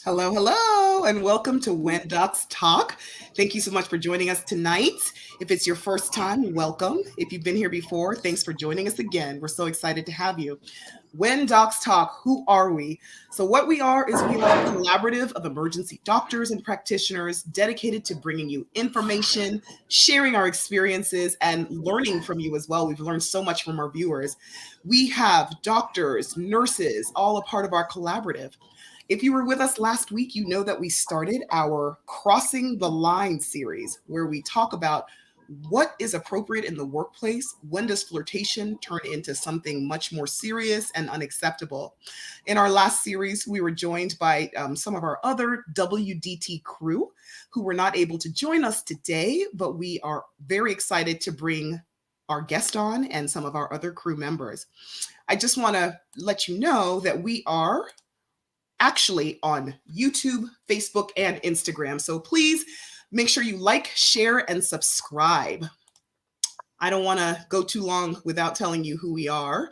Hello, hello, and welcome to When Docs Talk. Thank you so much for joining us tonight. If it's your first time, welcome. If you've been here before, thanks for joining us again. We're so excited to have you. When Docs Talk, who are we? So, what we are is we are a collaborative of emergency doctors and practitioners dedicated to bringing you information, sharing our experiences, and learning from you as well. We've learned so much from our viewers. We have doctors, nurses, all a part of our collaborative. If you were with us last week, you know that we started our Crossing the Line series, where we talk about what is appropriate in the workplace. When does flirtation turn into something much more serious and unacceptable? In our last series, we were joined by some of our other WDT crew who were not able to join us today, but we are very excited to bring our guest on and some of our other crew members. I just want to let you know that we are actually on YouTube, Facebook, and Instagram. So please make sure you like, share, and subscribe. I don't want to go too long without telling you who we are.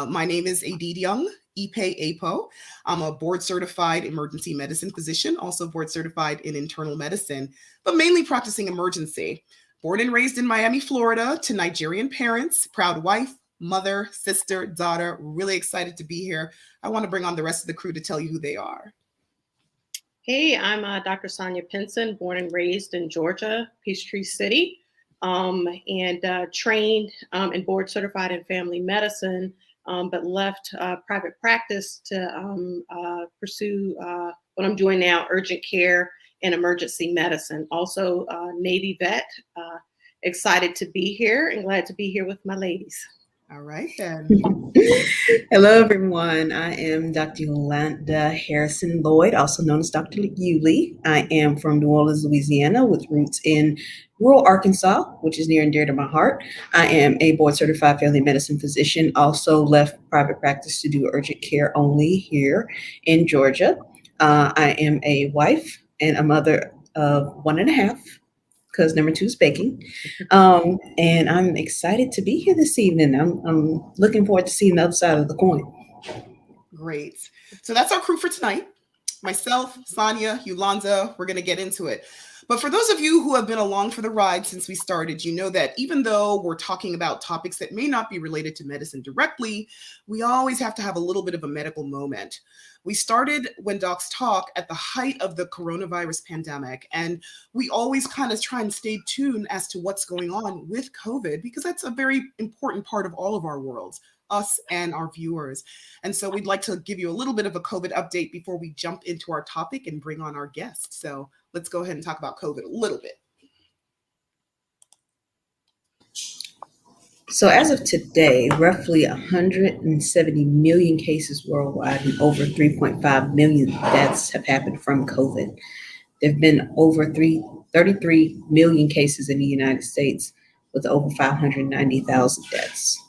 My name is Adid Young, Ipe Apo. I'm a board certified emergency medicine physician, also board certified in internal medicine, but mainly practicing emergency. Born and raised in Miami, Florida, to Nigerian parents, proud wife, mother, sister, daughter. Really excited to be here. I want to bring on the rest of the crew to tell you who they are. Hey, I'm Dr. Sonia Pinson, born and raised in Georgia, Peachtree City, and trained and board certified in family medicine, but left private practice to pursue what I'm doing now, urgent care and emergency medicine. Also, Navy vet. Excited to be here and glad to be here with my ladies. All right, then. Hello, everyone. I am Dr. Yolanda Harrison Lloyd, also known as Dr. Yulee. I am from New Orleans, Louisiana, with roots in rural Arkansas, which is near and dear to my heart. I am a board certified family medicine physician, also left private practice to do urgent care only here in Georgia. I am a wife and a mother of one and a half, because number two is baking. And I'm excited to be here this evening. I'm looking forward to seeing the other side of the coin. Great. So that's our crew for tonight. Myself, Sonia, Yolanda, we're going to get into it. But for those of you who have been along for the ride since we started, you know that even though we're talking about topics that may not be related to medicine directly, we always have to have a little bit of a medical moment. We started When Docs Talk at the height of the coronavirus pandemic, and we always kind of try and stay tuned as to what's going on with COVID, because that's a very important part of all of our worlds, us and our viewers. And so we'd like to give you a little bit of a COVID update before we jump into our topic and bring on our guest. So let's go ahead and talk about COVID a little bit. So, as of today, roughly 170 million cases worldwide and over 3.5 million deaths have happened from COVID. There have been over 33 million cases in the United States with over 590,000 deaths.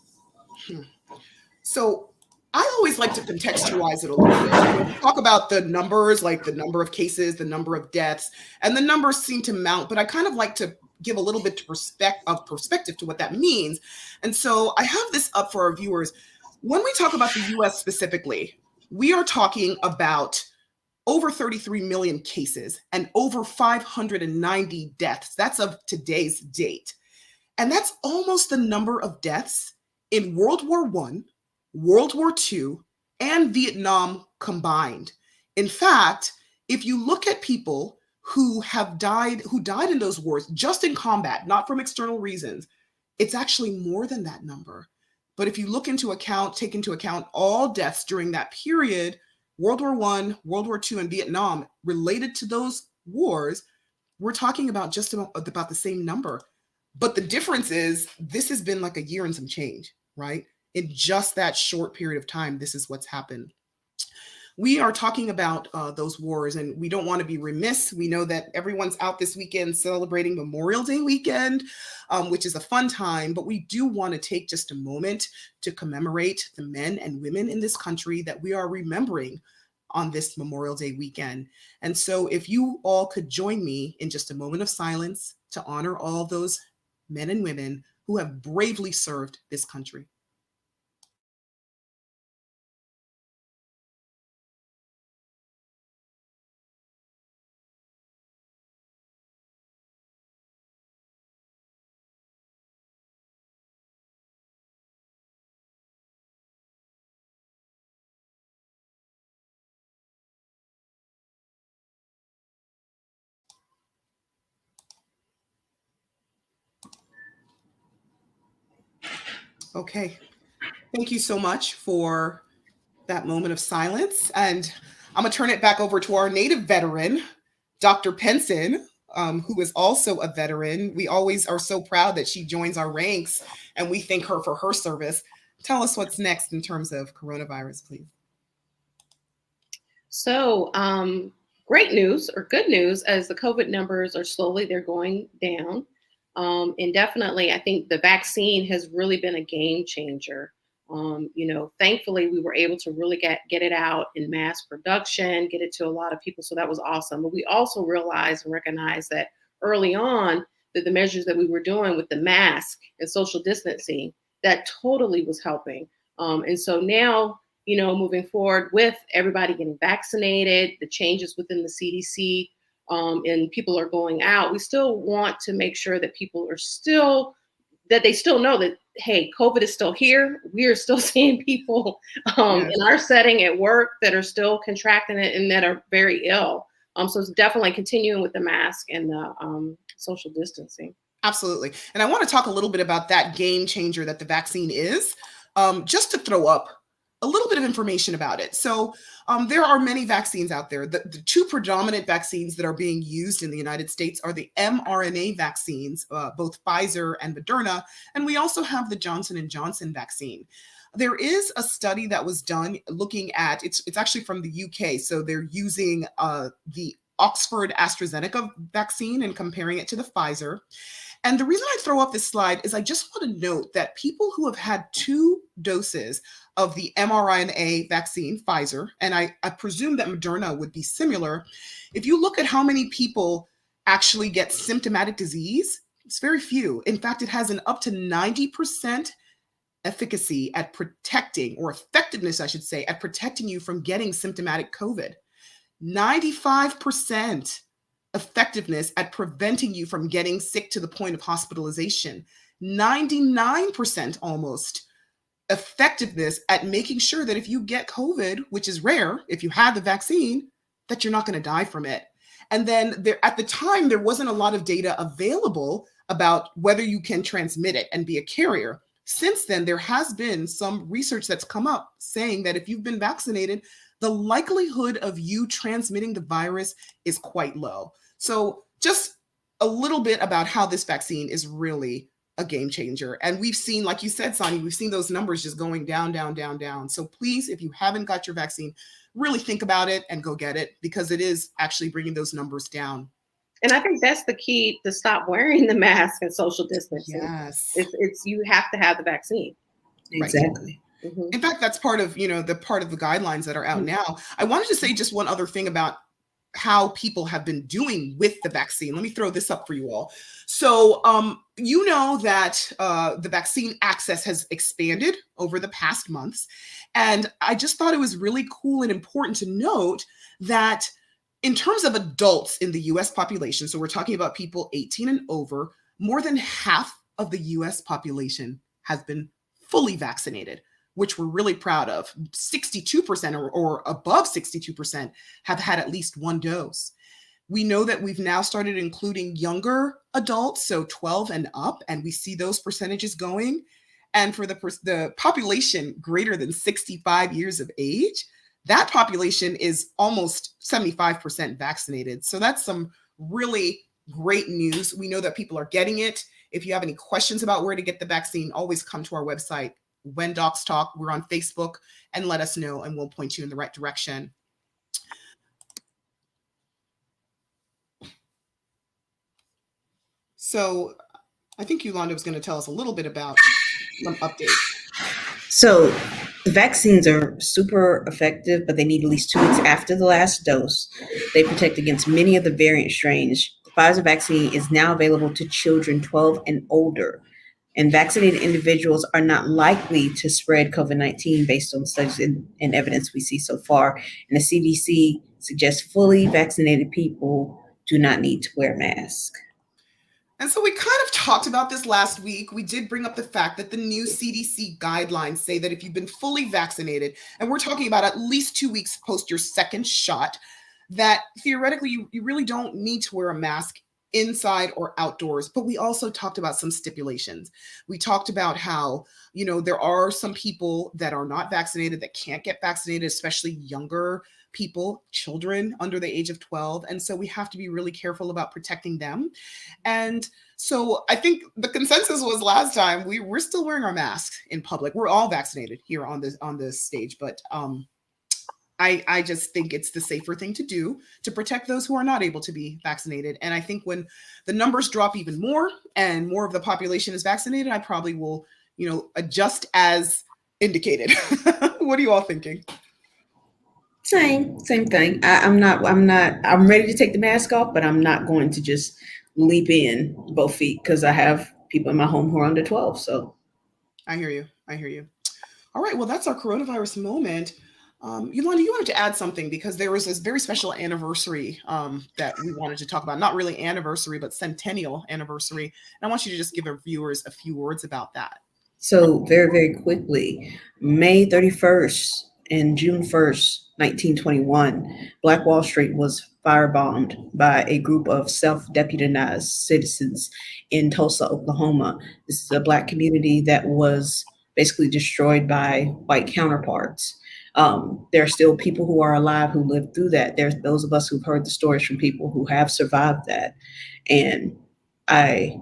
So I always like to contextualize it a little bit. We talk about the numbers, like the number of cases, the number of deaths, and the numbers seem to mount, but I kind of like to give a little bit of perspective to what that means. And so I have this up for our viewers. When we talk about the US specifically, we are talking about over 33 million cases and over 590 deaths. That's of today's date. And that's almost the number of deaths in World War I, World War II, and Vietnam combined. In fact, if you look at people who died in those wars just in combat, not from external reasons, it's actually more than that number. But if you take into account all deaths during that period, World War I, World War II, and Vietnam related to those wars, we're talking about just about the same number. But the difference is this has been like a year and some change, right? In just that short period of time, this is what's happened. We are talking about those wars, and we don't want to be remiss. We know that everyone's out this weekend celebrating Memorial Day weekend, which is a fun time, but we do want to take just a moment to commemorate the men and women in this country that we are remembering on this Memorial Day weekend. And so if you all could join me in just a moment of silence to honor all those men and women who have bravely served this country. Okay. Thank you so much for that moment of silence. And I'm going to turn it back over to our native veteran, Dr. Penson, who is also a veteran. We always are so proud that she joins our ranks, and we thank her for her service. Tell us what's next in terms of coronavirus, please. So, great news or good news as the COVID numbers are they're going down. And definitely, I think the vaccine has really been a game changer. Thankfully, we were able to really get it out in mass production, get it to a lot of people. So that was awesome. But we also realized and recognized that early on that the measures that we were doing with the mask and social distancing, that totally was helping. And so now, moving forward with everybody getting vaccinated, the changes within the CDC, and people are going out, we still want to make sure that people are that they still know that, hey, COVID is still here. We are still seeing people Yes. in our setting at work that are still contracting it and that are very ill. So it's definitely continuing with the mask and the social distancing. Absolutely. And I want to talk a little bit about that game changer that the vaccine is, just to throw up a little bit of information about it. So there are many vaccines out there. The two predominant vaccines that are being used in the United States are the mRNA vaccines, both Pfizer and Moderna, and we also have the Johnson & Johnson vaccine. There is a study that was done looking at, it's actually from the UK, so they're using the Oxford AstraZeneca vaccine and comparing it to the Pfizer. And the reason I throw up this slide is I just want to note that people who have had 2 doses of the mRNA vaccine, Pfizer, and I presume that Moderna would be similar, if you look at how many people actually get symptomatic disease, it's very few. In fact, it has an up to 90% efficacy at protecting, or effectiveness, I should say, at protecting you from getting symptomatic COVID. 95% effectiveness at preventing you from getting sick to the point of hospitalization. 99% almost effectiveness at making sure that if you get COVID, which is rare, if you have the vaccine, that you're not going to die from it. And then at the time, there wasn't a lot of data available about whether you can transmit it and be a carrier. Since then, there has been some research that's come up saying that if you've been vaccinated, the likelihood of you transmitting the virus is quite low. So just a little bit about how this vaccine is really a game changer. And we've seen, like you said, Sonia, we've seen those numbers just going down, down, down, down. So please, if you haven't got your vaccine, really think about it and go get it, because it is actually bringing those numbers down. And I think that's the key to stop wearing the mask and social distancing. Yes. It's you have to have the vaccine. Exactly. Right. Mm-hmm. In fact, that's part of, the part of the guidelines that are out now. I wanted to say just one other thing about how people have been doing with the vaccine. Let me throw this up for you all. So, you know that the vaccine access has expanded over the past months. And I just thought it was really cool and important to note that in terms of adults in the US population, so we're talking about people 18 and over, more than half of the US population has been fully vaccinated, which we're really proud of. 62% or above 62% have had at least 1 dose. We know that we've now started including younger adults, so 12 and up, and we see those percentages going. And for the population greater than 65 years of age, that population is almost 75% vaccinated. So that's some really great news. We know that people are getting it. If you have any questions about where to get the vaccine, always come to our website, When Docs Talk. We're on Facebook, and let us know, and we'll point you in the right direction. So I think Yolanda was going to tell us a little bit about some updates. So the vaccines are super effective, but they need at least 2 weeks after the last dose. They protect against many of the variant strains. The Pfizer vaccine is now available to children 12 and older. And vaccinated individuals are not likely to spread COVID-19 based on studies and evidence we see so far. And the CDC suggests fully vaccinated people do not need to wear masks. And so we kind of talked about this last week. We did bring up the fact that the new CDC guidelines say that if you've been fully vaccinated, and we're talking about at least 2 weeks post your second shot, that theoretically you really don't need to wear a mask inside or outdoors, but we also talked about some stipulations. We talked about how, there are some people that are not vaccinated that can't get vaccinated, especially younger people, children under the age of 12. And so we have to be really careful about protecting them. And so I think the consensus was last time we're still wearing our masks in public. We're all vaccinated here on this stage, but I just think it's the safer thing to do to protect those who are not able to be vaccinated. And I think when the numbers drop even more and more of the population is vaccinated, I probably will, adjust as indicated. What are you all thinking? Same thing. I'm ready to take the mask off, but I'm not going to just leap in both feet because I have people in my home who are under 12. So I hear you. All right. Well, that's our coronavirus moment. Yolanda, you wanted to add something because there was this very special anniversary that we wanted to talk about. Not really anniversary, but centennial anniversary. And I want you to just give our viewers a few words about that. So very, very quickly, May 31st and June 1st, 1921, Black Wall Street was firebombed by a group of self-deputized citizens in Tulsa, Oklahoma. This is a Black community that was basically destroyed by white counterparts. There are still people who are alive who lived through that. There's those of us who've heard the stories from people who have survived that. And I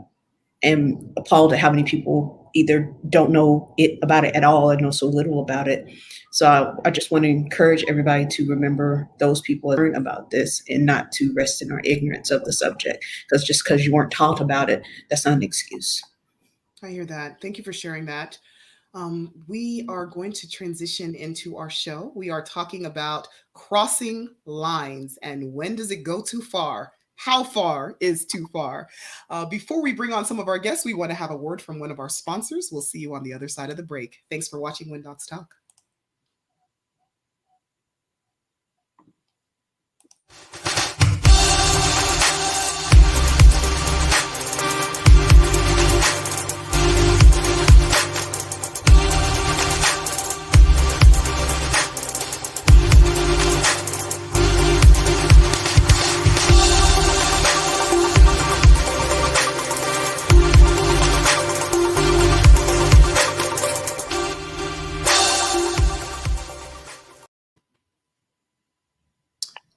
am appalled at how many people either don't know about it at all or know so little about it. So I just want to encourage everybody to remember those people learn about this and not to rest in our ignorance of the subject. Because just because you weren't taught about it, that's not an excuse. I hear that. Thank you for sharing that. We are going to transition into our show. We are talking about crossing lines and when does it go too far? How far is too far? Before we bring on some of our guests, we want to have a word from one of our sponsors. We'll see you on the other side of the break. Thanks for watching When Docs Talk.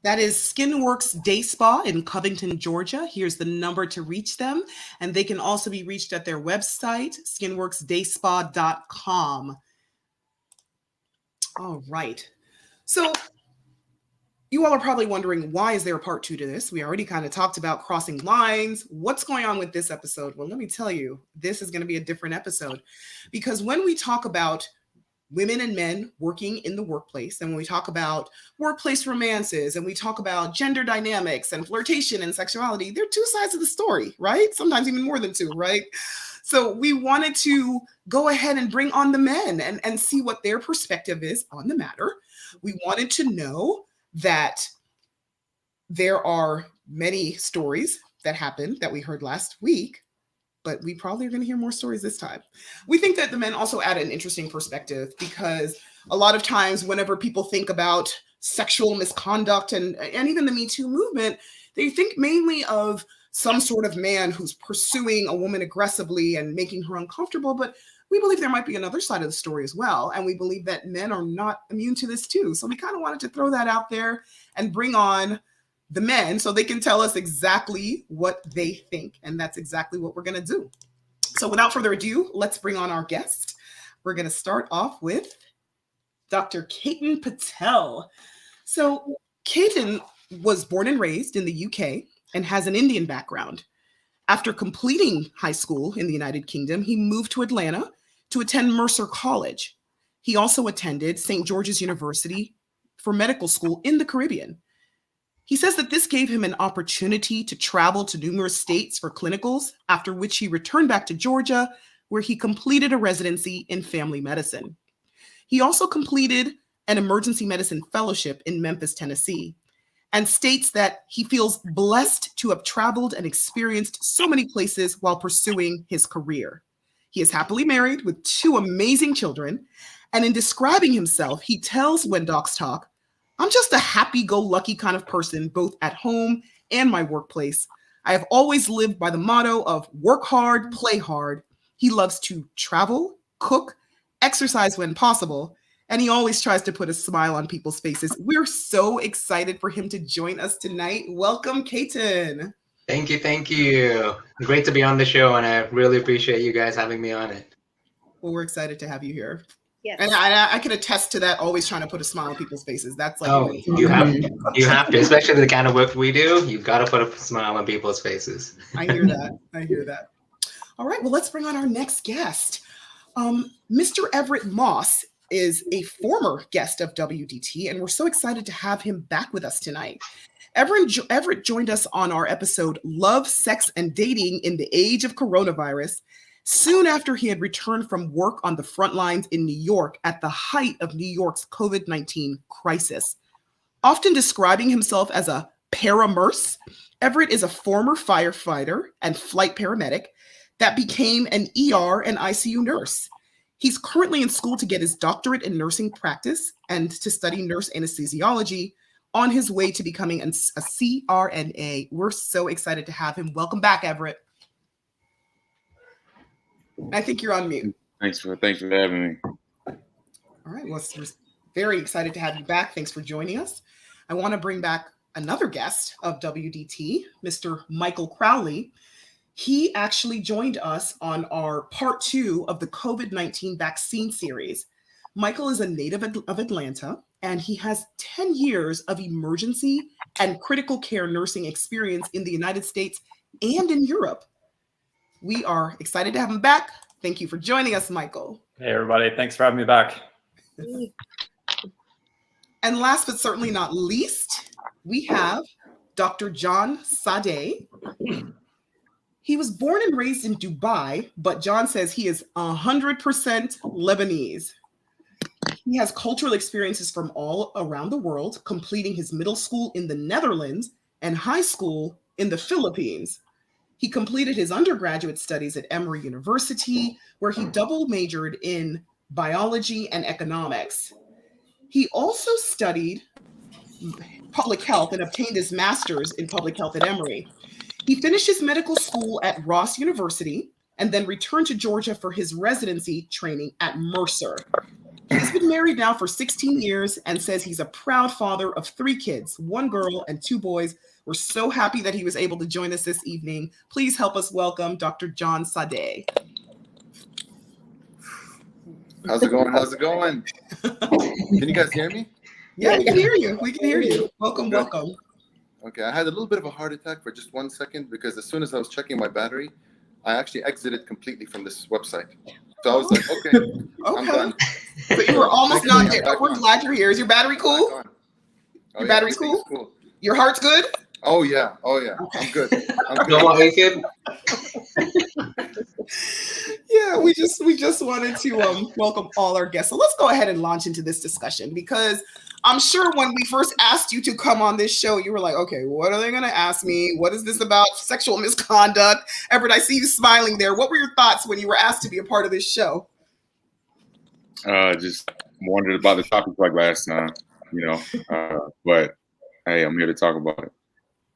That is Skinworks Day Spa in Covington, Georgia. Here's the number to reach them. And they can also be reached at their website, skinworksdayspa.com. All right. So you all are probably wondering, why is there a part 2 to this? We already kind of talked about crossing lines. What's going on with this episode? Well, let me tell you, this is going to be a different episode because when we talk about women and men working in the workplace, and when we talk about workplace romances, and we talk about gender dynamics and flirtation and sexuality, they're two sides of the story, right? Sometimes even more than two, right? So we wanted to go ahead and bring on the men and see what their perspective is on the matter. We wanted to know that there are many stories that happened that we heard last week, but we probably are going to hear more stories this time. We think that the men also add an interesting perspective because a lot of times whenever people think about sexual misconduct and even the Me Too movement, they think mainly of some sort of man who's pursuing a woman aggressively and making her uncomfortable. But we believe there might be another side of the story as well. And we believe that men are not immune to this too. So we kind of wanted to throw that out there and bring on the men so they can tell us exactly what they think. And that's exactly what we're going to do. So without further ado, let's bring on our guest. We're going to start off with Dr. Ketan Patel. So Ketan was born and raised in the UK and has an Indian background. After completing high school in the United Kingdom, he moved to Atlanta to attend Mercer College. He also attended St. George's University for medical school in the Caribbean. He says that this gave him an opportunity to travel to numerous states for clinicals, after which he returned back to Georgia, where he completed a residency in family medicine. He also completed an emergency medicine fellowship in Memphis, Tennessee, and states that he feels blessed to have traveled and experienced so many places while pursuing his career. He is happily married with 2 amazing children, and in describing himself, he tells When Docs Talk, "I'm just a happy-go-lucky kind of person, both at home and my workplace. I have always lived by the motto of work hard, play hard. He loves to travel, cook, exercise when possible, and he always tries to put a smile on people's faces. We're so excited for him to join us tonight. Welcome, Kaiten. Thank you, thank you. Great to be on the show, and I really appreciate you guys having me on it. Well, we're excited to have you here. Yes. And I can attest to that, always trying to put a smile on people's faces. That's like, Oh, you have to, especially the kind of work we do. You've got to put a smile on people's faces. I hear that. I hear that. All right, well, let's bring on our next guest. Mr. Everett Moss is a former guest of WDT, and we're so excited to have him back with us tonight. Everett joined us on our episode, Love, Sex, and Dating in the Age of Coronavirus, soon after he had returned from work on the front lines in New York at the height of New York's COVID-19 crisis. Often describing himself as a paramurse, Everett is a former firefighter and flight paramedic that became an ER and ICU nurse. He's currently in school to get his doctorate in nursing practice and to study nurse anesthesiology, on his way to becoming a CRNA. We're so excited to have him. Welcome back, Everett. I think you're on mute. Thanks for having me. All right, well, we're very excited to have you back. Thanks for joining us. I want to bring back another guest of WDT, Mr. Michael Crowley. He actually joined us on our part 2 of the COVID-19 vaccine series. Michael is a native of Atlanta, and he has 10 years of emergency and critical care nursing experience in the United States and in Europe. We are excited to have him back. Thank you for joining us, Michael. Hey, everybody. Thanks for having me back. And last but certainly not least, we have Dr. John Saday. He was born and raised in Dubai, but John says he is 100% Lebanese. He has cultural experiences from all around the world, completing his middle school in the Netherlands and high school in the Philippines. He completed his undergraduate studies at Emory University, where he double majored in biology and economics. He also studied public health and obtained his master's in public health at Emory. He finished his medical school at Ross University and then returned to Georgia for his residency training at Mercer. He's been married now for 16 years and says he's a proud father of 3 kids, 1 girl and 2 boys. We're so happy that he was able to join us this evening. Please help us welcome Dr. John Saday. How's it going? How's it going? Can you guys hear me? Yeah, we can hear you. We can hear you. Welcome, welcome. Okay, I had a little bit of a heart attack for just 1 second because as soon as I was checking my battery, I actually exited completely from this website. So I was like, okay, I'm done. But you were almost not there. But we're glad you're here. Is your battery cool? Your battery's cool? Your heart's good? Oh yeah. Okay. I'm good. Yeah, we just wanted to welcome all our guests. So let's go ahead and launch into this discussion, because I'm sure when we first asked you to come on this show, you were like, okay, what are they going to ask me? What is this about sexual misconduct? Everett, I see you smiling there. What were your thoughts when you were asked to be a part of this show? Just wondered about the topic like last time, but hey, I'm here to talk about it.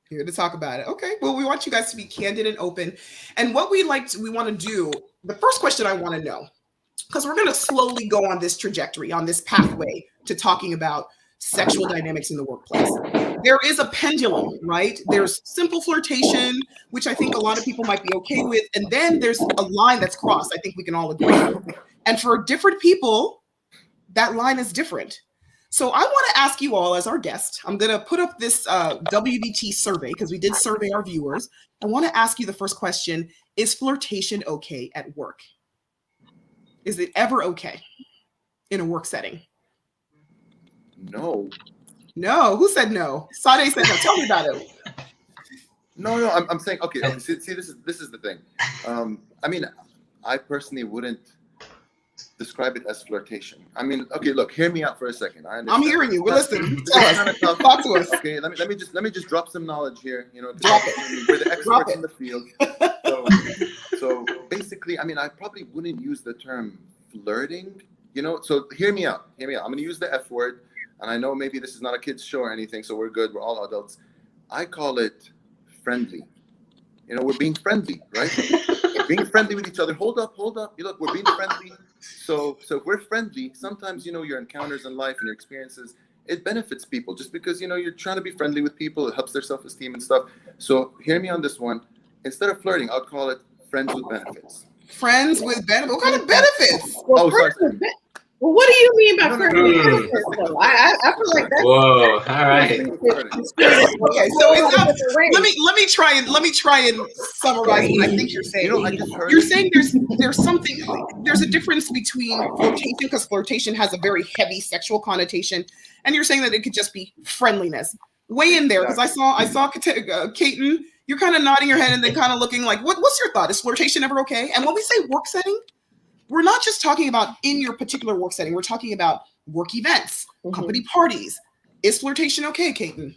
Here to talk about it. Okay. Well, we want you guys to be candid and open. And what we want to do, the first question I want to know, because we're going to slowly go on this trajectory, on this pathway to talking about sexual dynamics in the workplace. There is a pendulum, right? There's simple flirtation, which I think a lot of people might be okay with. And then there's a line that's crossed. I think we can all agree. And for different people, that line is different. So I want to ask you all as our guest, I'm going to put up this WDT survey because we did survey our viewers. I want to ask you the first question. Is flirtation okay at work? Is it ever okay in a work setting? No. No. Who said no? Saday said no. Tell me about it. No. I'm saying, okay. See, this is the thing. I mean, I personally wouldn't describe it as flirtation. I mean, okay, look, hear me out for a second. I'm hearing you. We're listening. Talk to us. Okay, let me just drop some knowledge here. Drop it. We're the experts in the field. So basically, I mean, I probably wouldn't use the term flirting. So hear me out. I'm going to use the F word, and I know maybe this is not a kid's show or anything, so we're good. We're all adults. I call it friendly. You know, we're being friendly, right? Being friendly with each other. Hold up. You look, we're being friendly. So if we're friendly, sometimes, you know, your encounters in life and your experiences, it benefits people just because, you know, you're trying to be friendly with people. It helps their self-esteem and stuff. So hear me on this one. Instead of flirting, I'll call it friends with benefits. Friends with benefits. What kind of benefits? Oh, sorry. Well, what do you mean by No, friends no, with no. benefits, though? I feel like that's Whoa! All right. Okay, so it's not, let me try and summarize what I think you're saying. You know, I just heard You're saying there's a difference between flirtation, because flirtation has a very heavy sexual connotation, and you're saying that it could just be friendliness. Weigh in there, because I saw Kaiten, you're kind of nodding your head and then kind of looking like, what's your thought? Is flirtation ever okay? And when we say work setting, we're not just talking about in your particular work setting. We're talking about work events, company parties. Is flirtation okay, Kaiten?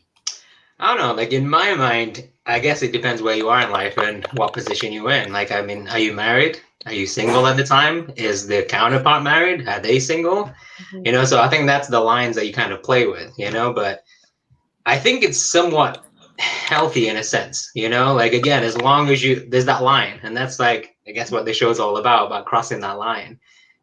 I don't know. Like in my mind, I guess it depends where you are in life and what position you're in. Like, I mean, are you married? Are you single at the time? Is the counterpart married? Are they single? You know, so I think that's the lines that you kind of play with, you know, but I think it's somewhat healthy in a sense, you know, like, again, as long as there's that line, and that's like, I guess what the show's all about crossing that line.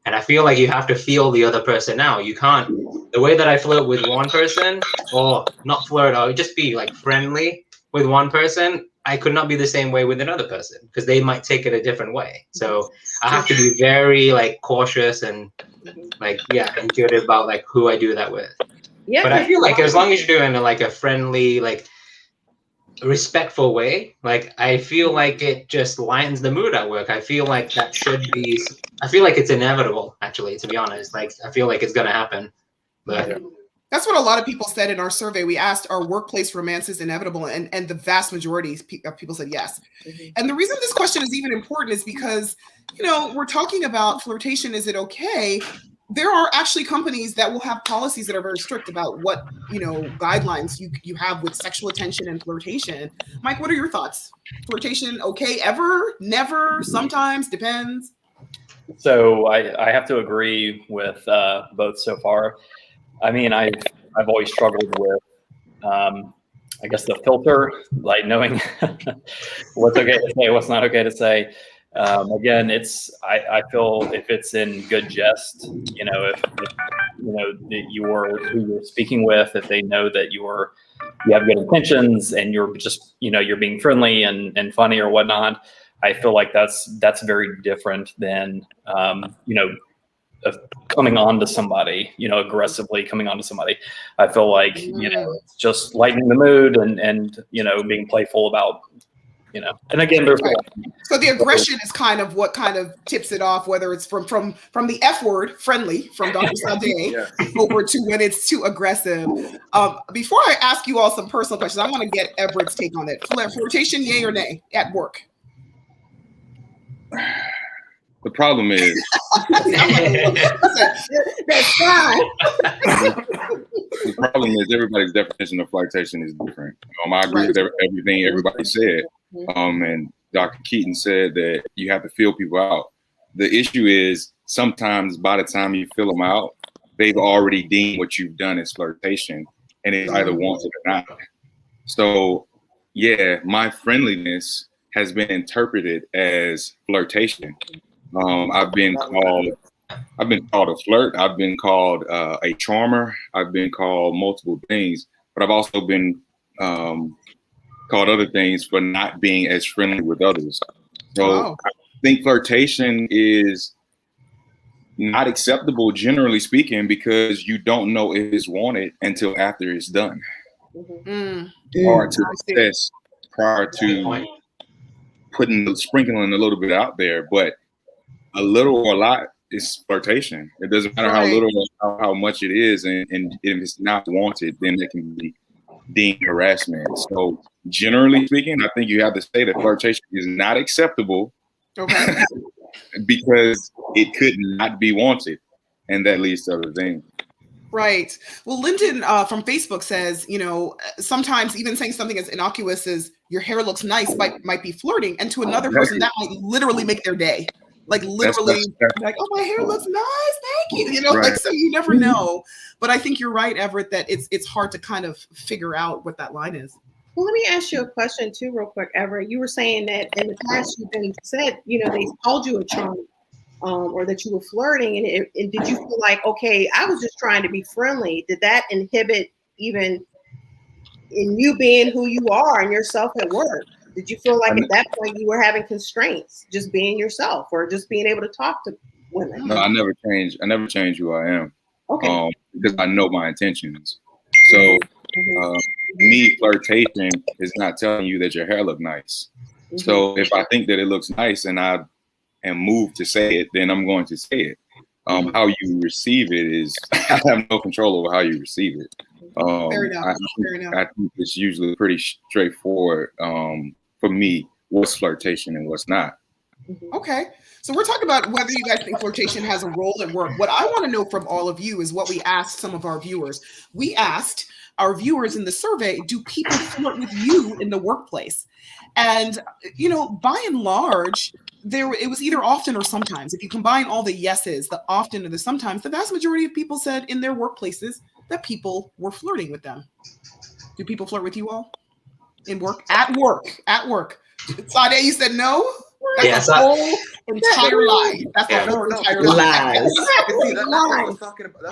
And I feel like you have to feel the other person out. You can't, the way that I flirt with one person, or not flirt, or just be like friendly with one person, I could not be the same way with another person, because they might take it a different way. So I have to be very like cautious and like, yeah, intuitive about like who I do that with. Yeah, but I feel like as long as you're doing like a friendly, like respectful way, like I feel like it just lightens the mood at work. I feel like that should be, I feel like it's inevitable, actually, to be honest. Like I feel like it's gonna happen. But that's what a lot of people said in our survey. We asked, are workplace romances inevitable? And the vast majority of people said yes. And the reason this question is even important is because, you know, we're talking about flirtation. Is it okay? There are actually companies that will have policies that are very strict about what, you know, guidelines you have with sexual attention and flirtation. Mike, what are your thoughts? Flirtation okay ever? Never? Sometimes? Depends? So I have to agree with both so far. I mean, I've always struggled with, I guess, the filter, like knowing what's okay to say, what's not okay to say. Again, I feel if it's in good jest, you know, if you know that who you're speaking with, if they know that you have good intentions and you're just, you know, you're being friendly and funny or whatnot, I feel like that's very different than you know, coming on to somebody, you know, aggressively coming on to somebody. I feel like, you know, it's just lightening the mood and you know, being playful about, you know, and again, there's so the aggression is kind of what kind of tips it off, whether it's from the F word, friendly, from Dr. Saday, over to when it's too aggressive. Before I ask you all some personal questions, I want to get Everett's take on it. Flirtation, yay or nay at work? The problem is, the problem is everybody's definition of flirtation is different. I agree with everything everybody said. And Dr. Keaton said that you have to feel people out. The issue is sometimes by the time you fill them out, they've already deemed what you've done as flirtation, and it's either wanted or not. So yeah, my friendliness has been interpreted as flirtation. I've been called a flirt. I've been called a charmer. I've been called multiple things, but I've also been called other things for not being as friendly with others. So I think flirtation is not acceptable, generally speaking, because you don't know if it's wanted until after it's done. Hard to assess prior to sprinkling a little bit out there, but a little or a lot is flirtation. It doesn't matter how little or how much it is, and if it's not wanted, then it can be deemed harassment. So generally speaking, I think you have to say that flirtation is not acceptable because it could not be wanted, and that leads to other things. Right. Well, Lyndon from Facebook says, you know, sometimes even saying something as innocuous as your hair looks nice might be flirting, and to another person that might literally make their day. Like literally, like, oh, my hair looks nice, thank you. You know, like, so you never know. But I think you're right, Everett, that it's hard to kind of figure out what that line is. Well, let me ask you a question too, real quick, Everett. You were saying that in the past you've been said, they called you a charm, or that you were flirting, and did you feel like, okay, I was just trying to be friendly? Did that inhibit even in you being who you are and yourself at work? Did you feel like at that point you were having constraints, just being yourself, or just being able to talk to women? No, I never change who I am. Okay. Because I know my intentions. So me, flirtation is not telling you that your hair look nice. So if I think that it looks nice and I am moved to say it, then I'm going to say it. How you receive it is, I have no control over how you receive it. Fair enough. I think it's usually pretty straightforward for me, what's flirtation and what's not. Okay. So we're talking about whether you guys think flirtation has a role at work. What I want to know from all of you is what we asked some of our viewers. We asked our viewers in the survey, do people flirt with you in the workplace? And, by and large, it was either often or sometimes. If you combine all the yeses, the often and the sometimes, the vast majority of people said in their workplaces that people were flirting with them. Do people flirt with you all in work? At work. Saday, you said no? That's the whole entire lie. That's the whole entire lie.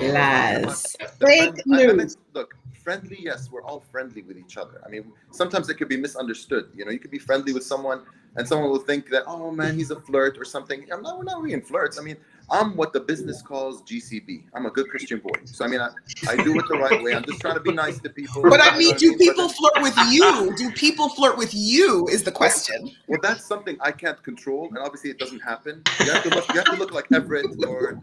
Lies. Fake news. Look, friendly, yes, we're all friendly with each other. I mean, sometimes it could be misunderstood. You could be friendly with someone and someone will think that, oh man, he's a flirt or something. We're not really in flirts. I mean, I'm what the business calls GCB. I'm a good Christian boy. So, I mean, I do it the right way. I'm just trying to be nice to people. But I mean, do people flirt with you? Do people flirt with you is the question. Well, that's something I can't control. And obviously it doesn't happen. You have to look like Everett or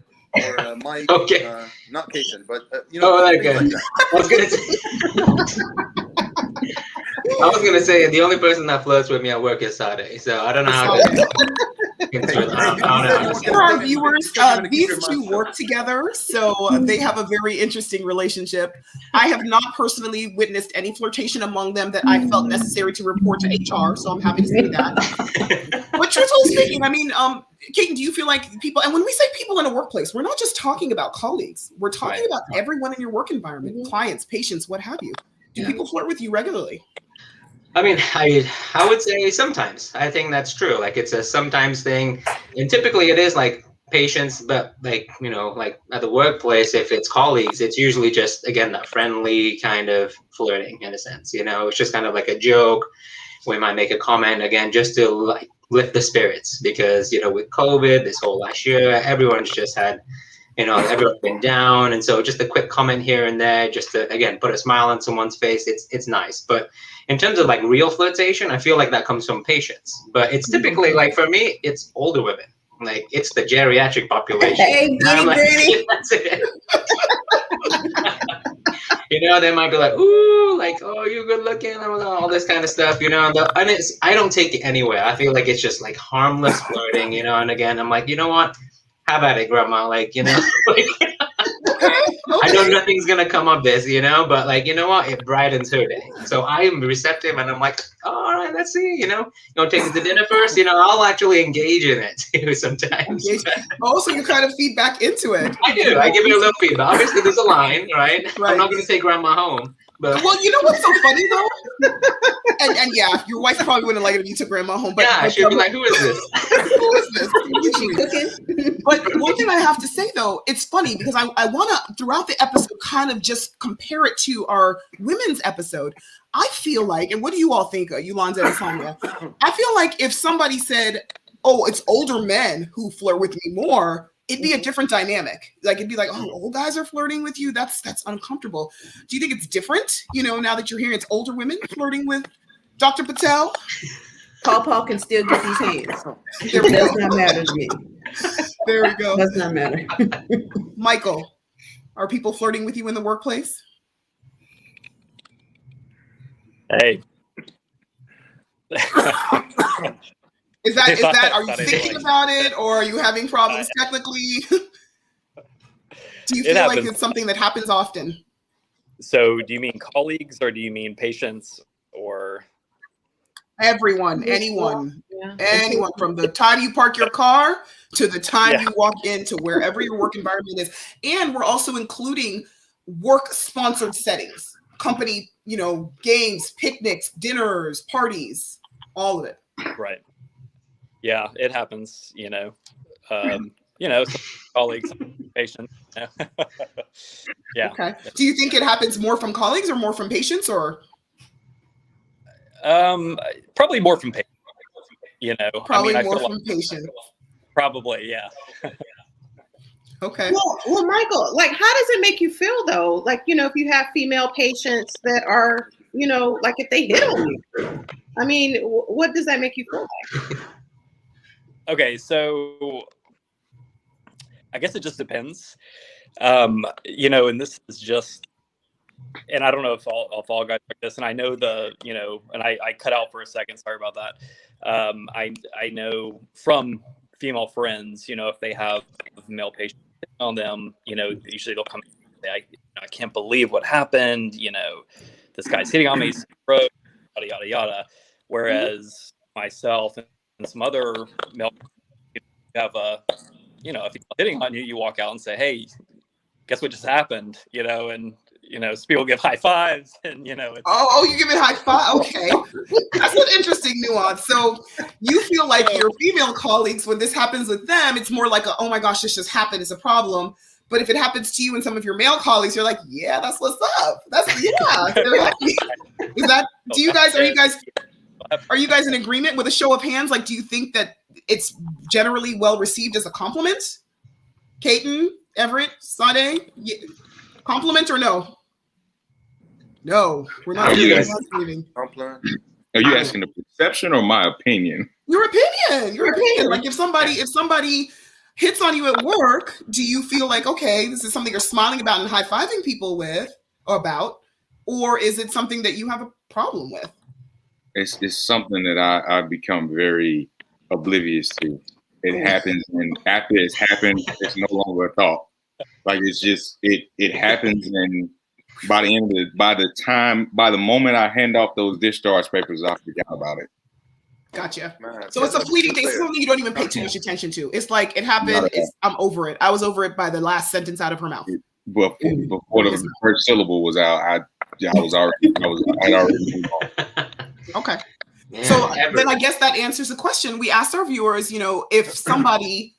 Mike. Okay. Not Caitlin, but, okay. Like that. I was gonna say the only person that flirts with me at work is Saday, so I don't know how to. For our viewers, these two work together, so they have a very interesting relationship. I have not personally witnessed any flirtation among them that I felt necessary to report to HR, so I'm happy to say that. But truthfully speaking, I mean, Keaton, do you feel like people, and when we say people in a workplace, we're not just talking about colleagues, we're talking about everyone in your work environment, clients, patients, what have you. Do people flirt with you regularly? I mean, I would say sometimes. I think that's true. Like it's a sometimes thing, and typically it is like patients, but like like at the workplace, if it's colleagues, it's usually just again that friendly kind of flirting in a sense. It's just kind of like a joke. We might make a comment again just to like lift the spirits because with COVID this whole last year, everyone's just had. Everyone's been down, and so just a quick comment here and there, just to again put a smile on someone's face. It's nice, but in terms of like real flirtation, I feel like that comes from patients. But it's typically like for me, it's older women. Like it's the geriatric population. Hey, Granny. That's it. They might be like, ooh, like, oh, you're good looking, all this kind of stuff, and I don't take it anywhere. I feel like it's just like harmless flirting, and again, I'm like, you know what? How about it, grandma? Like, like, I know nothing's gonna come of this, but like, you know what? It brightens her day. So I am receptive, and I'm like, all right, let's see. You want to take us to dinner first? I'll actually engage in it too sometimes. Oh, so you kind of feed back into it. I do. I give it a little feedback. Obviously, there's a line, right? I'm not gonna take grandma home. But well, you know what's so funny though? and yeah, your wife probably wouldn't like it if you took grandma home. But yeah, she'd be like, "Who is this? Who is this? Is she cooking?" But one thing I have to say though, it's funny because I want to throughout the episode kind of just compare it to our women's episode. I feel like, and what do you all think, Yolanda and Sonia? I feel like if somebody said, "Oh, it's older men who flirt with me more," it'd be a different dynamic. Like it'd be like, oh, old guys are flirting with you. That's uncomfortable. Do you think it's different? Now that you're hearing it's older women flirting with Dr. Patel? Paul can still get these hands. There we Does go. not matter to me. There we go. Does not matter. Michael, are people flirting with you in the workplace? Hey. Is that are you thinking about it or are you having problems technically? Do you feel like it's something that happens often? So do you mean colleagues or do you mean patients or? Everyone, anyone from the time you park your car to the time you walk into wherever your work environment is. And we're also including work-sponsored settings. company, games, picnics, dinners, parties, all of it. Right. Yeah, it happens, some colleagues, patients. Yeah. Okay. Do you think it happens more from colleagues or more from patients, or? Probably more from patients, Probably I more feel from patients. probably, yeah. Okay. Well, Michael, like, how does it make you feel though? Like, if you have female patients that are, like if they hit on you, I mean, what does that make you feel like? Okay, so I guess it just depends. And this is just, and I don't know if all guys like this, and I know and I cut out for a second, sorry about that. I know from female friends, if they have male patients on them, usually they'll come and say, I can't believe what happened, this guy's hitting on me, yada, yada, yada. Whereas myself and some other male have if he's hitting on you, you walk out and say, hey, guess what just happened, and people give high fives, and Oh, you give it high five. Okay, that's an interesting nuance. So you feel like your female colleagues, when this happens with them, it's more like oh my gosh, this just happened, it's a problem. But if it happens to you and some of your male colleagues, you're like, yeah, that's what's up. They're happy. Is that? Are you guys in agreement with a show of hands? Like, do you think that it's generally well received as a compliment? Kaiten, Everett, Saday, compliment or no? No, we're not. Are you asking the perception or my opinion? Your opinion. Like if somebody hits on you at work, do you feel like, okay, this is something you're smiling about and high-fiving people about, or is it something that you have a problem with? It's something that I've become very oblivious to. It happens, and after it's happened, it's no longer a thought. Like it's just it happens, and by the moment I hand off those discharge papers, I forget about it. Gotcha. So it's a fleeting thing. It's something you don't even pay too much attention to. It's like it happened. I'm over it. I was over it by the last sentence out of her mouth. Before the first syllable was out, I was already moved on. Okay. So then I guess that answers the question we asked our viewers, if somebody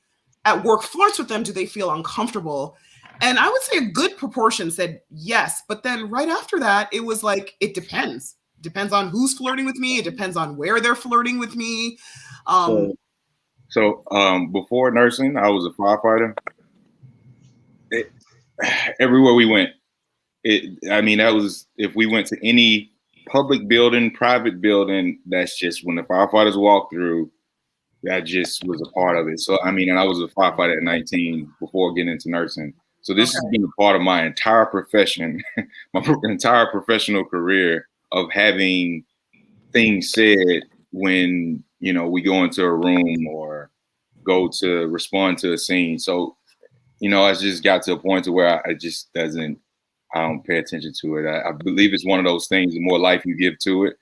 at work flirts with them, do they feel uncomfortable? And I would say a good proportion said yes. But then right after that, it was like, it depends. Depends on who's flirting with me. It depends on where they're flirting with me. So before nursing, I was a firefighter. Everywhere we went, that was, if we went to any public building, private building, that's just when the firefighters walk through, that just was a part of it. So, and I was a firefighter at 19 before getting into nursing. So this has been a part of my entire profession, my entire professional career, of having things said when, we go into a room or go to respond to a scene. So, I just got to a point to where I don't pay attention to it. I believe it's one of those things, the more life you give to it,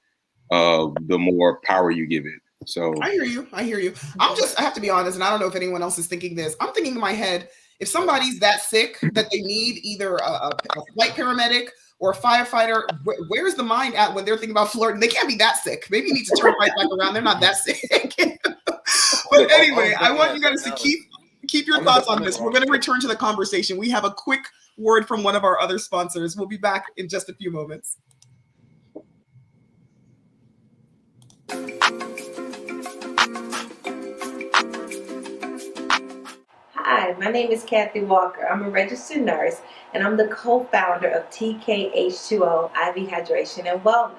the more power you give it. So I hear you. I have to be honest, and I don't know if anyone else is thinking this. I'm thinking in my head, if somebody's that sick that they need either a flight paramedic or a firefighter, where's the mind at when they're thinking about flirting? They can't be that sick. Maybe you need to turn right back around. They're not that sick. But anyway, I want you guys to keep your thoughts on this. We're going to return to the conversation. We have a quick word from one of our other sponsors. We'll be back in just a few moments. Hi, my name is Kathy Walker. I'm a registered nurse, and I'm the co-founder of TKH2O IV Hydration and Wellness.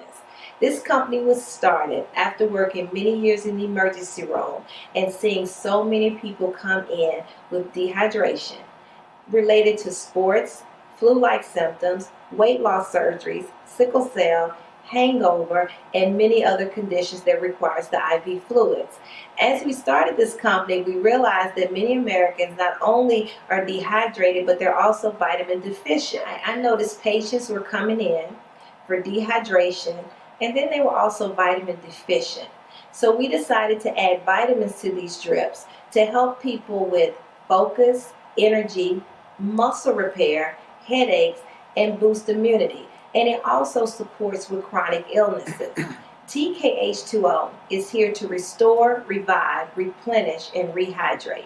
This company was started after working many years in the emergency room and seeing so many people come in with dehydration related to sports, flu-like symptoms, weight loss surgeries, sickle cell, hangover, and many other conditions that requires the IV fluids. As we started this company, we realized that many Americans not only are dehydrated, but they're also vitamin deficient. I noticed patients were coming in for dehydration, and then they were also vitamin deficient. So we decided to add vitamins to these drips to help people with focus, energy, muscle repair, headaches, and boost immunity. and it also supports with chronic illnesses. TKH2O is here to restore, revive, replenish, and rehydrate.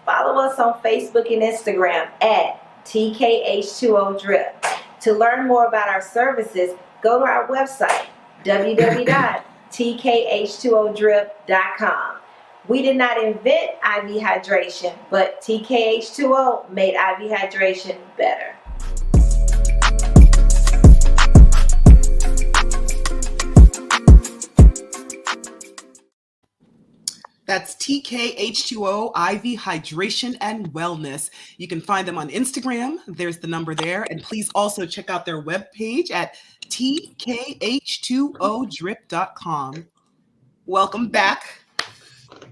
Follow us on Facebook and Instagram at TKH2O Drip. To learn more about our services, go to our website, www.tkh2odrip.com. We did not invent IV hydration, but TKH2O made IV hydration better. That's TKH2O IV Hydration and Wellness. You can find them on Instagram. There's the number there. And please also check out their webpage at tkh2odrip.com. Welcome back.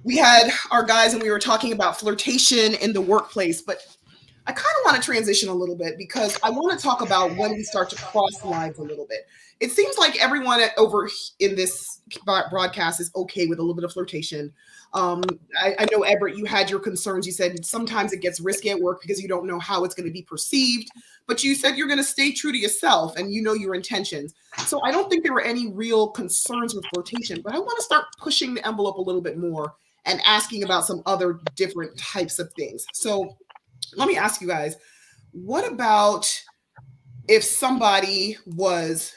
We had our guys and we were talking about flirtation in the workplace, but I kind of want to transition a little bit because I want to talk about when we start to cross lines a little bit. It seems like everyone over in this broadcast is okay with a little bit of flirtation. I know, Everett, you had your concerns. You said sometimes it gets risky at work because you don't know how it's going to be perceived, but you said you're going to stay true to yourself and you know your intentions. So I don't think there were any real concerns with flirtation, but I want to start pushing the envelope a little bit more and asking about some other different types of things. So let me ask you guys, what about if somebody was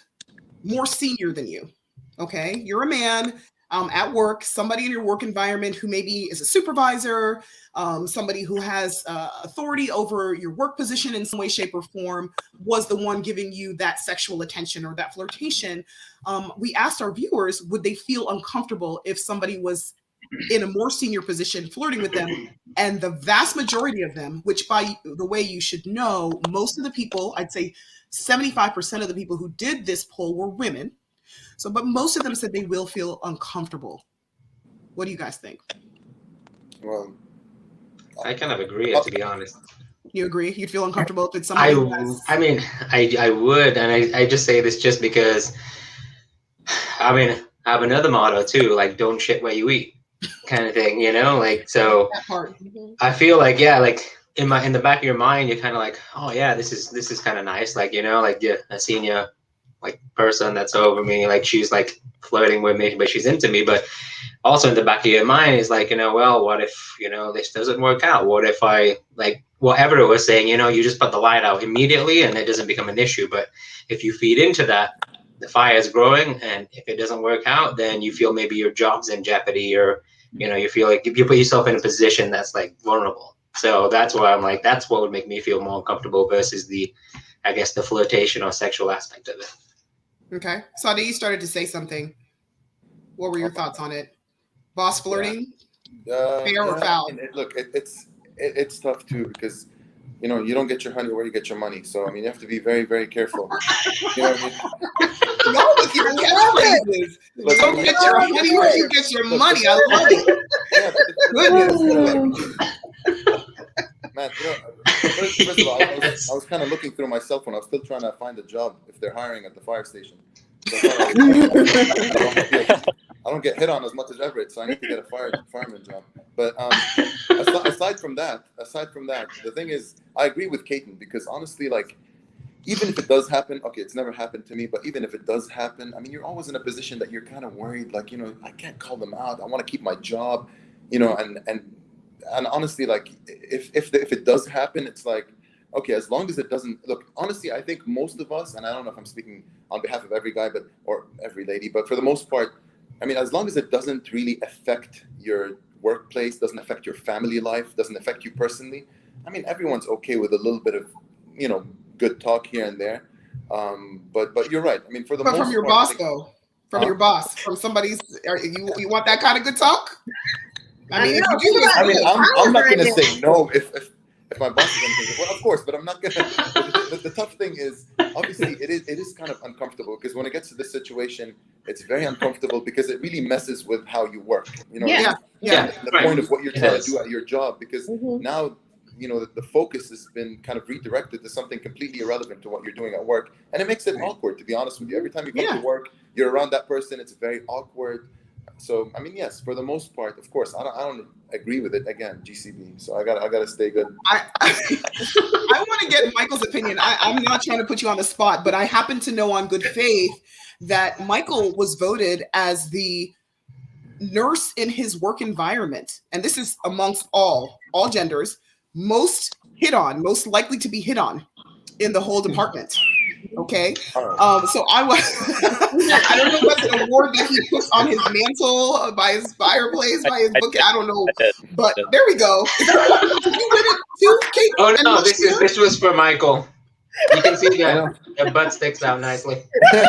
more senior than you? Okay, you're a man at work, somebody in your work environment who maybe is a supervisor, somebody who has authority over your work position in some way, shape, or form was the one giving you that sexual attention or that flirtation. We asked our viewers, would they feel uncomfortable if somebody was in a more senior position flirting with them? And the vast majority of them, which by the way you should know, most of the people, I'd say 75% of the people who did this poll were women. So, but most of them said they will feel uncomfortable. What do you guys think? Well, I kind of agree, to be honest. You agree? You'd feel uncomfortable if it's somebody I mean, I would, and I just say this just because, I mean, I have another motto too, like don't shit where you eat, kind of thing, you know, like, so that part. I feel like, yeah, like in the back of your mind, you're kind of like, oh yeah, this is kind of nice, like, you know, like, yeah, a senior like person that's over me, like she's like flirting with me, but she's into me. But also in the back of your mind is like, you know, well, what if, you know, this doesn't work out? What if I, like, whatever it was saying, you know, you just put the light out immediately and it doesn't become an issue. But if you feed into that, the fire is growing, and if it doesn't work out, then you feel maybe your job's in jeopardy, or, you know, you feel like if you put yourself in a position that's like vulnerable. So that's why I'm like, that's what would make me feel more comfortable versus the, I guess, the flirtation or sexual aspect of it. Okay. Saday, you started to say something. What were your thoughts on it? Boss flirting? Fair or foul? I mean, look, it's tough too, because, you know, you don't get your honey where you get your money. So, I mean, you have to be very, very careful. You know what I mean? No, with your catchphrases. You don't get your honey where you get your money. I love it. Goodness. Man, you know, first of all, I was kind of looking through my cell phone. I was still trying to find a job if they're hiring at the fire station. So I don't get hit on as much as Everett, so I need to get a fireman job. But aside from that, the thing is, I agree with Kaiten, because honestly, like, even if it does happen, okay, it's never happened to me, but even if it does happen, I mean, you're always in a position that you're kind of worried, like, you know, I can't call them out. I want to keep my job, you know, and honestly, like, if it does happen, it's like, okay, as long as it doesn't, look, honestly, I think most of us, and I don't know if I'm speaking on behalf of every guy, or every lady, but for the most part, I mean, as long as it doesn't really affect your workplace, doesn't affect your family life, doesn't affect you personally, I mean, everyone's okay with a little bit of, you know, good talk here and there. But you're right. I mean, for the most part, from your boss, though, your boss, from somebody's, you want that kind of good talk? I mean, if you do, I mean, I'm not going to say no if my boss is going to, well, of course, but I'm not going to. The tough thing is, obviously, it is kind of uncomfortable, because when it gets to this situation, it's very uncomfortable, because it really messes with how you work. You know, the point of what you're trying to do at your job, because now, you know, the focus has been kind of redirected to something completely irrelevant to what you're doing at work, and it makes it awkward, to be honest with you. Every time you come to work, you're around that person. It's very awkward. So I mean, yes, for the most part, of course, I don't agree with it. Again, GCB. So I gotta stay good. I want to get Michael's opinion. I'm not trying to put you on the spot, but I happen to know on good faith that Michael was voted as the nurse in his work environment, and this is amongst all genders, most likely to be hit on in the whole department. Okay, so I was I don't know if that's an award that he puts on his mantle, by his fireplace, by his book. I don't know, but there we go. Did you win it too, Kate? Oh no, this was for Michael. You can see the butt sticks out nicely. So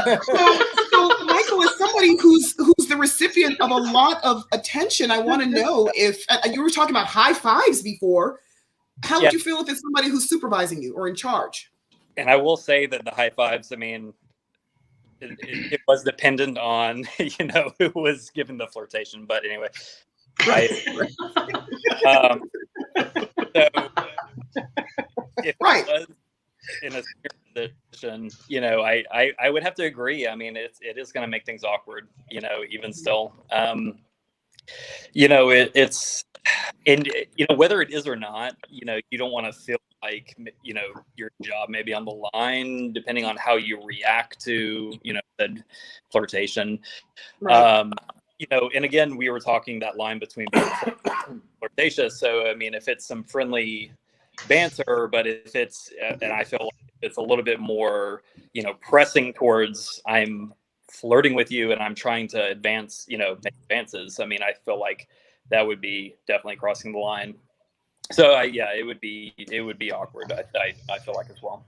Michael is somebody who's the recipient of a lot of attention. I want to know if you were talking about high fives before. How would you feel if it's somebody who's supervising you or in charge? And I will say that the high fives, I mean, it was dependent on, who was given the flirtation. But anyway, so if it was in a senior position, I would have to agree. I mean, it is going to make things awkward, even still. It's, and whether it is or not, you don't want to feel like your job may be on the line, depending on how you react to the flirtation. Right. And again, we were talking that line between being flirtatious. So I mean, if it's some friendly banter, but if it's and I feel like it's a little bit more pressing towards, I'm flirting with you and I'm trying to advance, make advances. I mean, I feel like that would be definitely crossing the line. So it would be awkward. I feel like as well.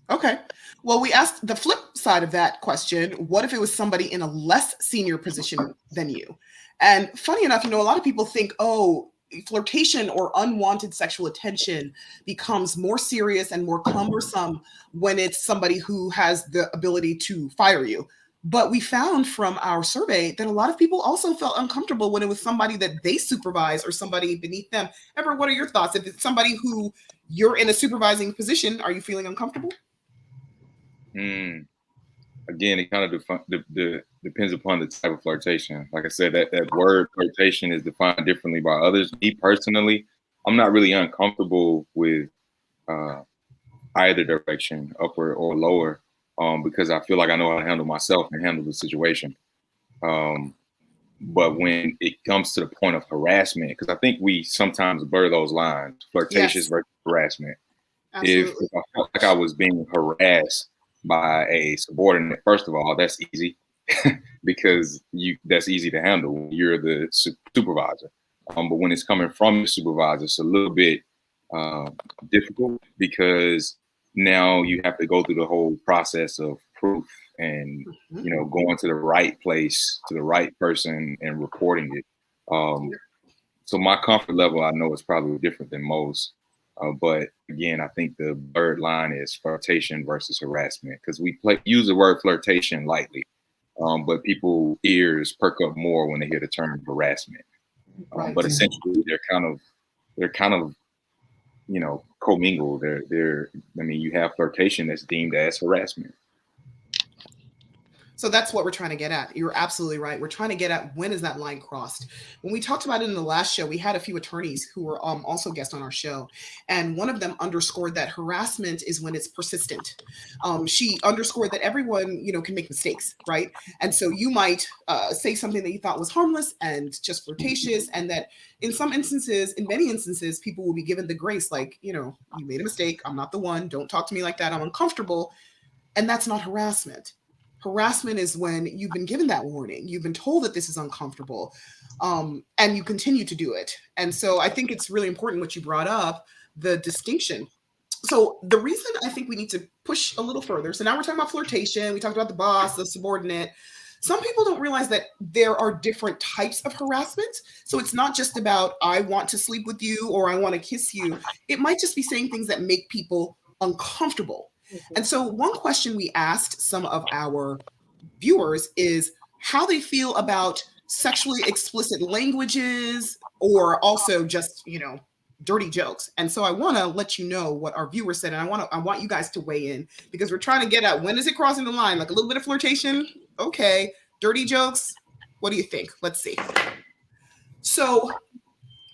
Okay. Well, we asked the flip side of that question. What if it was somebody in a less senior position than you? And funny enough, a lot of people think, oh, flirtation or unwanted sexual attention becomes more serious and more cumbersome when it's somebody who has the ability to fire you. But we found from our survey that a lot of people also felt uncomfortable when it was somebody that they supervise or somebody beneath them. Ever, what are your thoughts? If it's somebody who you're in a supervising position, are you feeling uncomfortable? Again, it kind of depends upon the type of flirtation. Like I said, that word flirtation is defined differently by others. Me personally, I'm not really uncomfortable with either direction, upper or lower. Because I feel like I know how to handle myself and handle the situation. But when it comes to the point of harassment, because I think we sometimes blur those lines, flirtatious versus harassment. If I felt like I was being harassed by a subordinate, first of all, that's easy because that's easy to handle. You're the supervisor. But when it's coming from the supervisor, it's a little bit difficult because now you have to go through the whole process of proof and, going to the right place, to the right person and reporting it. So my comfort level, I know, is probably different than most. But again, I think the blurred line is flirtation versus harassment because we use the word flirtation lightly, but people's ears perk up more when they hear the term harassment. But essentially, they're kind of commingled. You have flirtation that's deemed as harassment. So that's what we're trying to get at. You're absolutely right. We're trying to get at when is that line crossed. When we talked about it in the last show, we had a few attorneys who were also guests on our show. And one of them underscored that harassment is when it's persistent. She underscored that everyone, can make mistakes, right? And so you might say something that you thought was harmless and just flirtatious. And that in many instances, people will be given the grace, like, you made a mistake. I'm not the one. Don't talk to me like that. I'm uncomfortable. And that's not harassment. Harassment is when you've been given that warning, you've been told that this is uncomfortable, and you continue to do it. And so I think it's really important what you brought up, the distinction. So the reason I think we need to push a little further, so now we're talking about flirtation, we talked about the boss, the subordinate. Some people don't realize that there are different types of harassment. So it's not just about, I want to sleep with you or I want to kiss you. It might just be saying things that make people uncomfortable. And so one question we asked some of our viewers is how they feel about sexually explicit languages or also just, dirty jokes. And so I want to let you know what our viewers said. And I want you guys to weigh in because we're trying to get at when is it crossing the line? Like a little bit of flirtation. Okay. Dirty jokes. What do you think? Let's see. So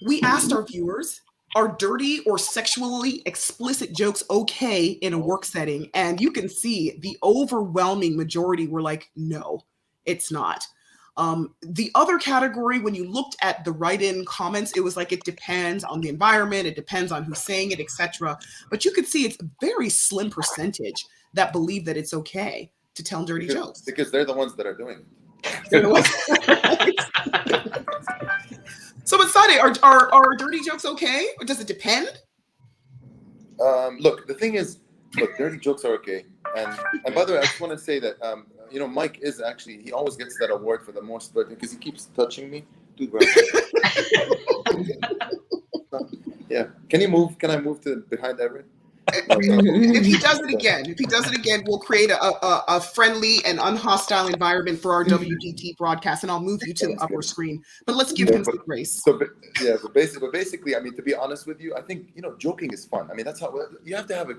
we asked our viewers, are dirty or sexually explicit jokes okay in a work setting? And you can see the overwhelming majority were like, no, it's not. The other category, when you looked at the write-in comments, it was like, it depends on the environment, it depends on who's saying it, etc. But you could see it's a very slim percentage that believe that it's okay to tell dirty jokes. Because they're the ones that are doing it. They're the ones. So, but Saday, are dirty jokes okay, or does it depend? Look, the thing is, dirty jokes are okay. And by the way, I just want to say that Mike is actually, he always gets that award for the most, but because he keeps touching me. Dude, yeah. Can I move to behind Everett? If he does it again, we'll create a friendly and unhostile environment for our WGT broadcast, and I'll move you to the upper screen. But let's give him some grace. But basically, I mean, to be honest with you, I think joking is fun. I mean, that's how you have to have a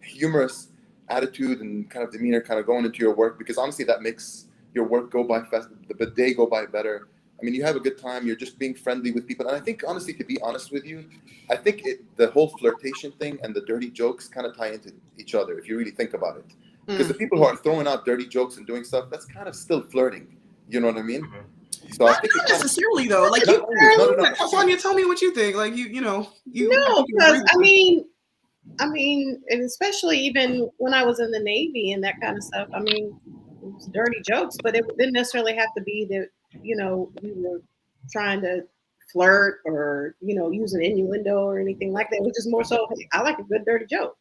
humorous attitude and kind of demeanor, kind of going into your work, because honestly, that makes your work go by fast, the day go by better. I mean, you have a good time. You're just being friendly with people. And I think, honestly, to be honest with you, I think the whole flirtation thing and the dirty jokes kind of tie into each other, if you really think about it. Because the people who are throwing out dirty jokes and doing stuff, that's kind of still flirting. You know what I mean? So not, I think not necessarily, though. Like, Sonia, tell me what you think. Like, No, because I mean, and especially even when I was in the Navy and that kind of stuff, I mean, it was dirty jokes, but it didn't necessarily have to be that, we were trying to flirt or, use an innuendo or anything like that. It was just more so, hey, I like a good dirty joke,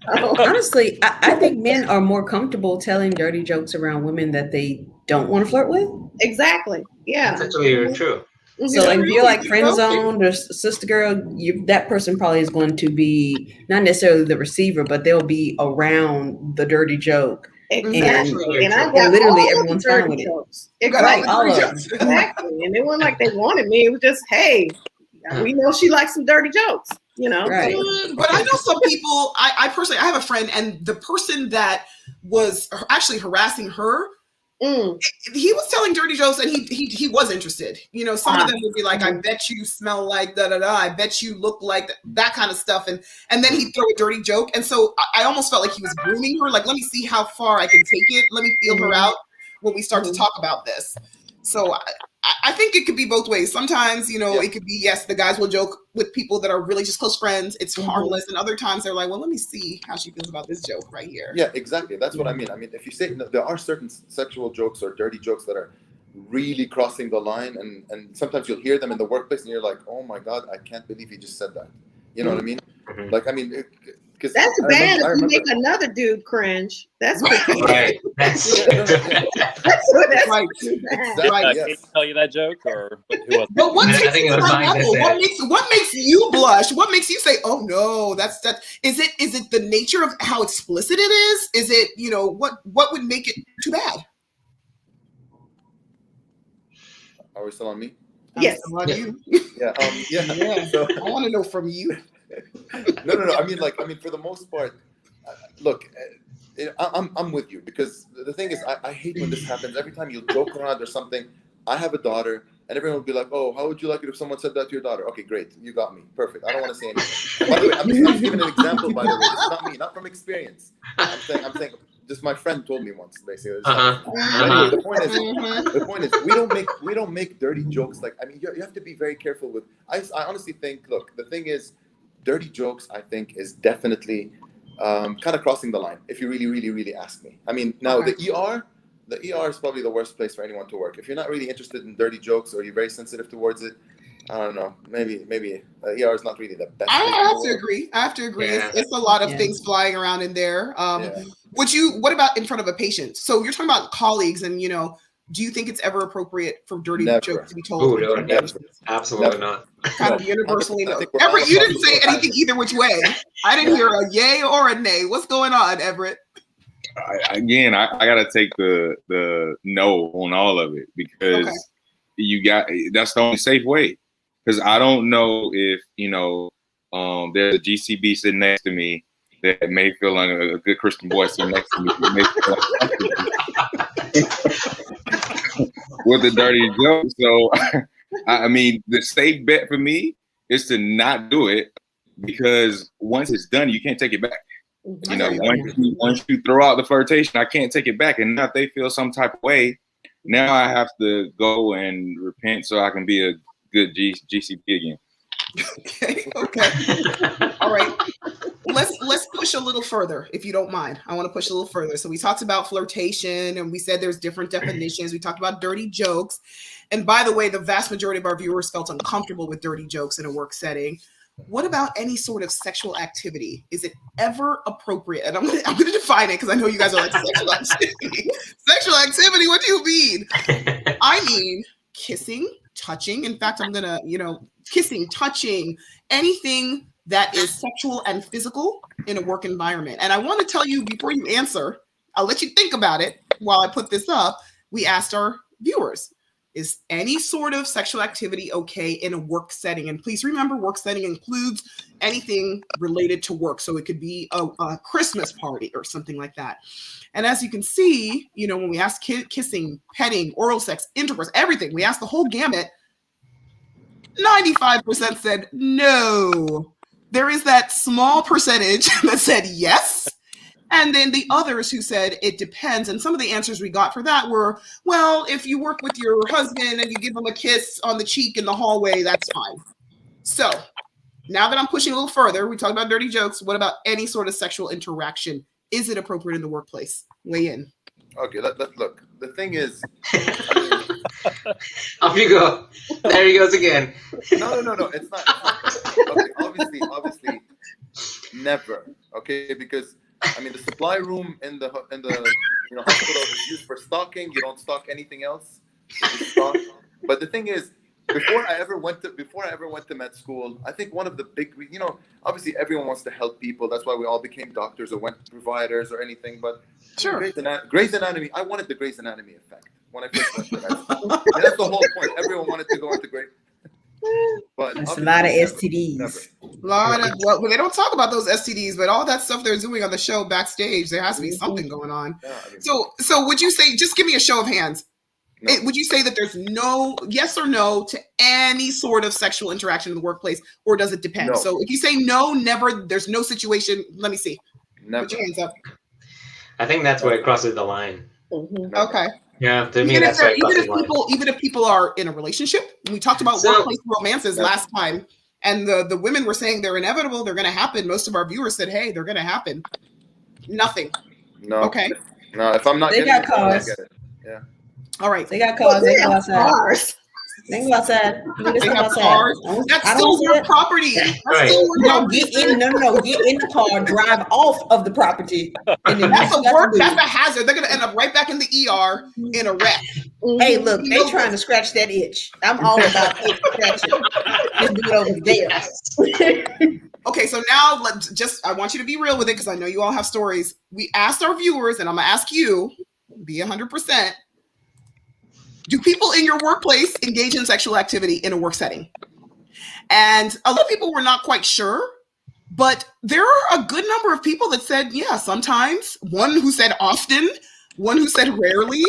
Honestly, I think men are more comfortable telling dirty jokes around women that they don't want to flirt with. Exactly. Yeah. That's actually true. So like, if you're like friend zoned or sister girl, that person probably is going to be not necessarily the receiver, but they'll be around the dirty joke. Exactly. And I got literally everyone's fine with jokes. It. Right, all of them. Exactly. And it wasn't like they wanted me. It was just, hey, we know she likes some dirty jokes, Right. But I know some people, I personally, I have a friend, and the person that was actually harassing her, he was telling dirty jokes, and he was interested. Some of them would be like, I bet you smell like da-da-da, I bet you look like that kind of stuff, and then he'd throw a dirty joke. And so I almost felt like he was grooming her, like, let me see how far I can take it, let me feel her out when we start to talk about this. So I think it could be both ways. Sometimes, it could be, yes, the guys will joke with people that are really just close friends. It's harmless. And other times they're like, well, let me see how she feels about this joke right here. Yeah, exactly. That's what I mean. I mean, if you say there are certain sexual jokes or dirty jokes that are really crossing the line, and sometimes you'll hear them in the workplace and you're like, oh my God, I can't believe he just said that. You know what I mean? Like, I mean, because that's bad if you make another dude cringe. That's right. That's right. Exactly. Right. Can I tell you that joke, or who else? But what makes you blush? What makes you say, "Oh no, that's that"? Is it the nature of how explicit it is? Is it what would make it too bad? Are we still on me? Yes. On you. Yeah. So, I want to know from you. No. I mean, for the most part, look, I'm with you, because the thing is, I hate when this happens. Every time you joke around or something, I have a daughter, and everyone will be like, "Oh, how would you like it if someone said that to your daughter?" Okay, great, you got me, perfect. I don't want to say anything. By the way, I'm just giving an example. By the way, this is not me, not from experience. I'm saying, just my friend told me once, basically. Anyway, the point is, we don't make dirty jokes. Like, I mean, you have to be very careful with. I honestly think, look, the thing is, dirty jokes, I think, is definitely kind of crossing the line, if you really, really, really ask me. I mean, now the ER is probably the worst place for anyone to work. If you're not really interested in dirty jokes, or you're very sensitive towards it, I don't know, maybe ER is not really the best. I have to agree. Yeah. It's a lot of things flying around in there. What about in front of a patient? So you're talking about colleagues, and do you think it's ever appropriate for dirty jokes to be told? Oh, no, absolutely not. Kind of universally. Everett, you didn't say anything either which way. I didn't hear a yay or a nay. What's going on, Everett? I gotta take the no on all of it, because that's the only safe way. Because I don't know if there's a GCB sitting next to me that may feel like a good Christian boy sitting next to me. with the dirty joke. So, I mean, the safe bet for me is to not do it, because once it's done, you can't take it back. You know, once you throw out the flirtation, I can't take it back. And now if they feel some type of way, now I have to go and repent so I can be a good GCP again. Okay. All right. Let's push a little further, if you don't mind. I want to push a little further. So we talked about flirtation, and we said there's different definitions. We talked about dirty jokes. And by the way, the vast majority of our viewers felt uncomfortable with dirty jokes in a work setting. What about any sort of sexual activity? Is it ever appropriate? And I'm gonna define it, because I know you guys are like, sexual activity. Sexual activity, what do you mean? I mean kissing, touching. In fact, I'm gonna, kissing, touching, anything that is sexual and physical in a work environment. And I want to tell you, before you answer, I'll let you think about it while I put this up. We asked our viewers, is any sort of sexual activity okay in a work setting? And please remember, work setting includes anything related to work. So it could be a Christmas party or something like that. And as you can see, when we asked kissing, petting, oral sex, intercourse, everything, we asked the whole gamut, 95% said no. There is that small percentage that said yes. And then the others who said it depends. And some of the answers we got for that were, well, if you work with your husband and you give him a kiss on the cheek in the hallway, that's fine. So now that I'm pushing a little further, we talked about dirty jokes. What about any sort of sexual interaction? Is it appropriate in the workplace? Weigh in. Okay, look. The thing is, off you go. There he goes again. No. It's not. Okay, obviously, never. Okay, because I mean, the supply room in the hospital is used for stocking. You don't stock anything else. You stock. But the thing is, before I ever went to med school, I think one of the big, obviously everyone wants to help people. That's why we all became doctors or went providers or anything. But sure, Grey's Anatomy. I wanted the Grey's Anatomy effect when I first went to med school. And that's the whole point. Everyone wanted to go into Grey's. But that's a lot of STDs. They don't talk about those STDs, but all that stuff they're doing on the show backstage, there has to be something going on. Yeah, so would you say, just give me a show of hands, no. Would you say that there's no yes or no to any sort of sexual interaction in the workplace, or does it depend? No. So if you say no, never, there's no situation, let me see. Never. Put your hands up. I think that's where it crosses the line. Mm-hmm. Okay. Yeah, to me, that's right. Even if people are in a relationship, we talked about workplace romances last time, and the women were saying they're inevitable, they're going to happen. Most of our viewers said, hey, they're going to happen. Nothing. No. Okay. No, if I'm not getting it, I get it. Yeah. All right. They got cars. They go outside. They go outside. They have cars. That's still your property. Right. No, get in the car, drive off of the property. And then that's a hazard. They're gonna end up right back in the ER in a wreck. Hey, look, they trying to scratch that itch. I'm all about it scratching. Just do it over there. Okay, so now I want you to be real with it, because I know you all have stories. We asked our viewers, and I'm gonna ask you, be 100%. Do people in your workplace engage in sexual activity in a work setting? And a lot of people were not quite sure, but there are a good number of people that said, yeah, sometimes. One who said often, one who said rarely.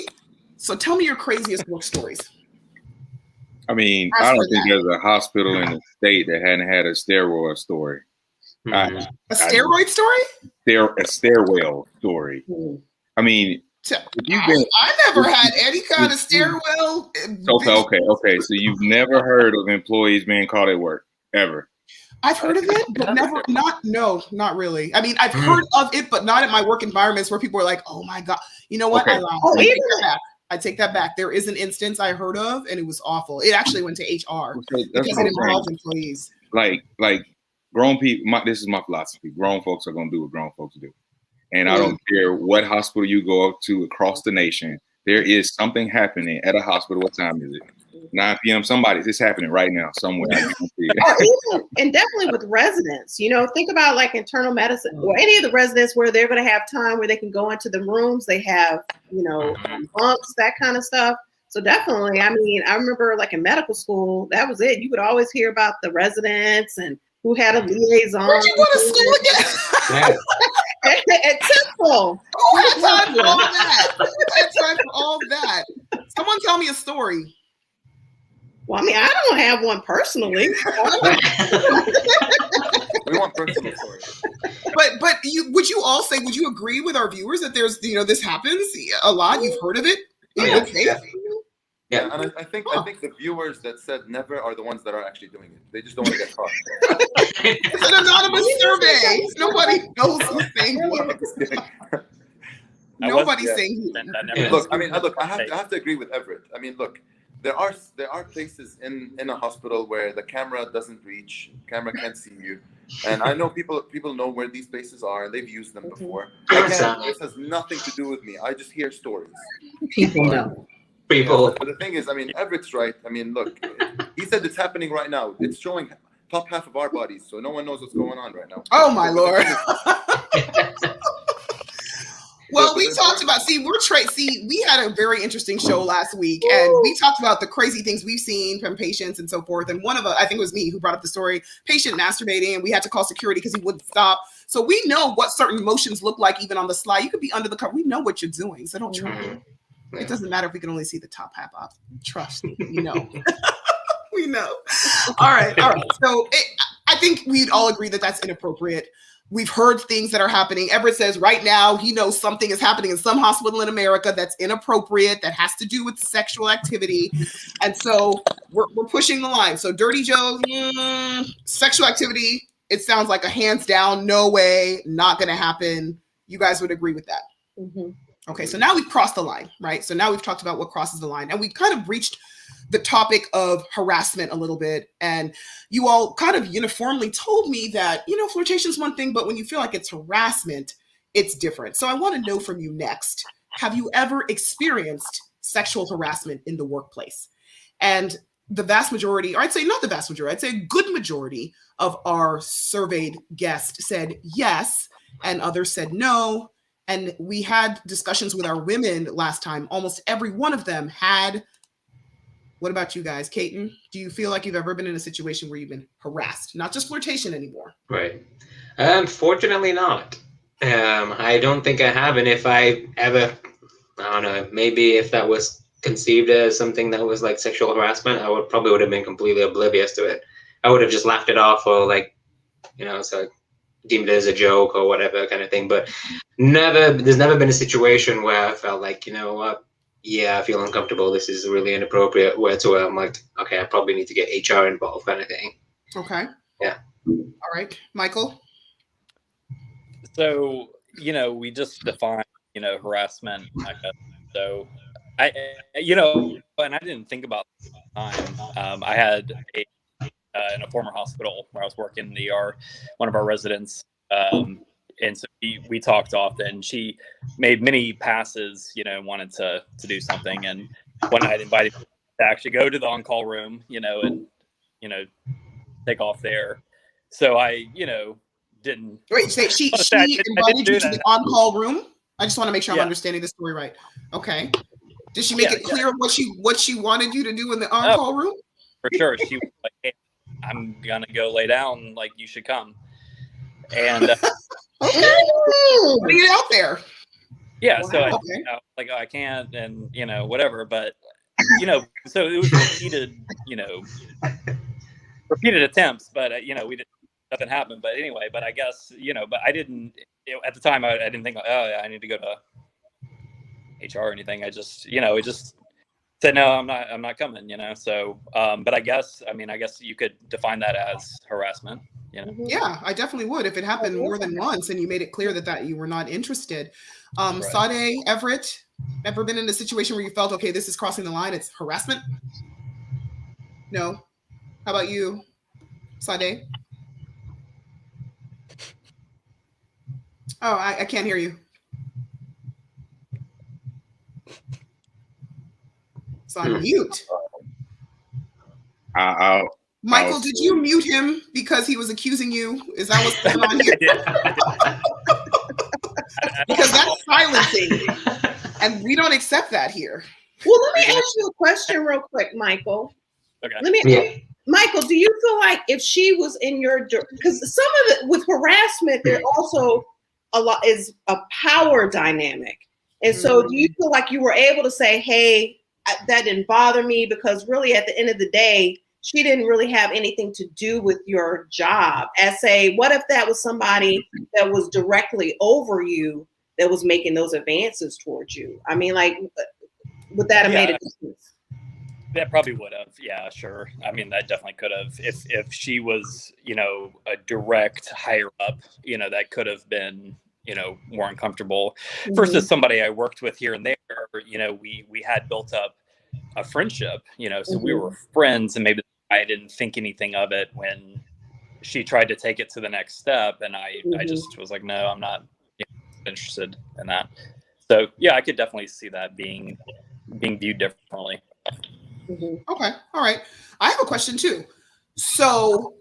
So tell me your craziest work stories. I mean, I don't think there's a hospital in the state that hadn't had a steroid story. Mm-hmm. A steroid story? A stairwell story. Mm-hmm. I mean, I never had any kind of stairwell. Okay. So you've never heard of employees being caught at work, ever? I've heard of it, but not really. I mean, I've heard of it, but not in my work environments where people are like, oh my God, you know what? Okay. I take that back. There is an instance I heard of, and it was awful. It actually went to HR because it involves employees. Like grown people, this is my philosophy. Grown folks are going to do what grown folks do. And I don't care what hospital you go up to across the nation, there is something happening at a hospital. What time is it? 9 p.m. It's happening right now somewhere. And definitely with residents, think about like internal medicine or any of the residents where they're going to have time where they can go into the rooms. They have, bumps, that kind of stuff. So definitely, I mean, I remember like in medical school, that was it. You would always hear about the residents and who had a liaison. Where'd you go to school again? Temple. Who had time for all that? Who had time for all that? Someone tell me a story. Well, I mean, I don't have one personally. We want personal stories. But would you all say, would you agree with our viewers that there's, this happens a lot? You've heard of it? Yeah. Okay. Yeah, and I think the viewers that said never are the ones that are actually doing it. They just don't want to get caught. It's an anonymous survey. Nobody knows who's saying what. Nobody's saying who. Look, I have to agree with Everett. I mean, look, there are places in a hospital where the camera doesn't reach, camera can't see you, and I know people know where these places are and they've used them before. Again, this has nothing to do with me. I just hear stories. People know. People. But the thing is, I mean, Everett's right. I mean, look, he said it's happening right now. It's showing top half of our bodies, so no one knows what's going on right now. Oh my Lord. Well, we talked about, we had a very interesting show last week, and we talked about the crazy things we've seen from patients and so forth. And one of I think it was me who brought up the story, patient masturbating, and we had to call security because he wouldn't stop. So we know what certain motions look like even on the slide. You could be under the cover. We know what you're doing, so don't try it. It doesn't matter if we can only see the top half of. Trust me, we know. We know. All right. So I think we'd all agree that that's inappropriate. We've heard things that are happening. Everett says right now he knows something is happening in some hospital in America that's inappropriate, that has to do with sexual activity. And so we're pushing the line. So Dirty Joe, sexual activity, it sounds like a hands down, no way, not going to happen. You guys would agree with that? Mm-hmm. Okay, so now we've crossed the line, right? So now we've talked about what crosses the line, and we kind of reached the topic of harassment a little bit. And you all kind of uniformly told me that, flirtation is one thing, but when you feel like it's harassment, it's different. So I want to know from you next, have you ever experienced sexual harassment in the workplace? And the vast majority, or I'd say not the vast majority, I'd say a good majority of our surveyed guests said yes, and others said no. And we had discussions with our women last time. Almost every one of them had. What about you guys? Kaiten, do you feel like you've ever been in a situation where you've been harassed? Not just flirtation anymore. Right. Fortunately not. I don't think I have. And if I ever, I don't know, maybe if that was conceived as something that was like sexual harassment, I would have been completely oblivious to it. I would have just laughed it off, or so deemed it as a joke or whatever kind of thing. But there's never been a situation where I felt like, you know what, I feel uncomfortable, this is really inappropriate, where I'm like, okay, I probably need to get HR involved kind of thing. Okay. Yeah. All right. Michael? So, we just defined, harassment. So and I didn't think about this at the time. I had in a former hospital where I was working in the ER, one of our residents, and so we talked often. She made many passes, wanted to do something. And one night invited me to actually go to the on-call room, and, take off there. So I, didn't. Wait, she invited you to the on-call room? I just want to make sure I'm understanding the story right. Okay. Did she make it clear what she wanted you to do in the on-call room? For sure. She was like, hey, I'm going to go lay down. Like, you should come. And okay. Bring it out there. Yeah. Wow. So I can't, and whatever, but so it was repeated attempts, but we didn't, nothing happened. But anyway, but I guess but I didn't at the time. I didn't think, I need to go to HR or anything. I just it just said no, I'm not coming. So but I guess you could define that as harassment. Yeah, I definitely would if it happened more than once and you made it clear that you were not interested. Right. Saday, Everett, ever been in a situation where you felt, okay, this is crossing the line, it's harassment? No. How about you, Saday? Oh, I can't hear you. It's on mute. Michael, did you mute him because he was accusing you? Is that what's going on here? Because that's silencing, and we don't accept that here. Well, let me ask you a question real quick, Michael. Okay. Michael, do you feel like if she was in your, because some of it with harassment, there also is a power dynamic. And so do you feel like you were able to say, hey, that didn't bother me, because really at the end of the day, she didn't really have anything to do with your job? As say, what if that was somebody that was directly over you that was making those advances towards you? I mean, like, would that have made a difference? That probably would have. Yeah, sure. I mean, that definitely could have. If she was, a direct higher up, that could have been, more uncomfortable. Versus somebody I worked with here and there, we had built up a friendship, so we were friends, and maybe I didn't think anything of it when she tried to take it to the next step, and I just was like, no, I'm not interested in that. So yeah, I could definitely see that being viewed differently. Okay. All right. I have a question too. So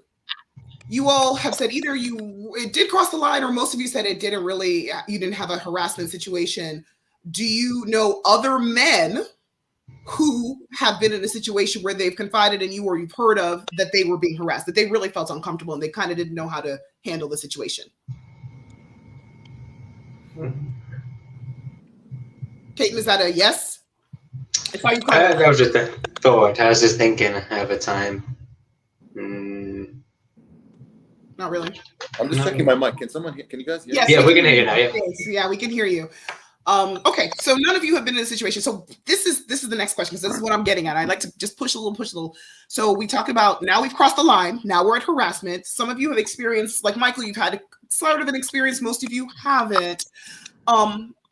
you all have said either it did cross the line, or most of you said it didn't really, you didn't have a harassment situation. Do you know other men who have been in a situation where they've confided in you, or you've heard of that they were being harassed, that they really felt uncomfortable and they kind of didn't know how to handle the situation? Peyton, is that a yes? That was just a thought. I was just thinking at the time. Not really. I'm just checking my mic. Can someone hear? Can you guys hear? Yes, yeah, we can hear you now. Yeah, we can hear you. Okay, so none of you have been in a situation. So this is the next question. So this is what I'm getting at. I like to just push a little. So we talk about, now we've crossed the line. Now we're at harassment. Some of you have experienced, like Michael, you've had sort of an experience. Most of you haven't.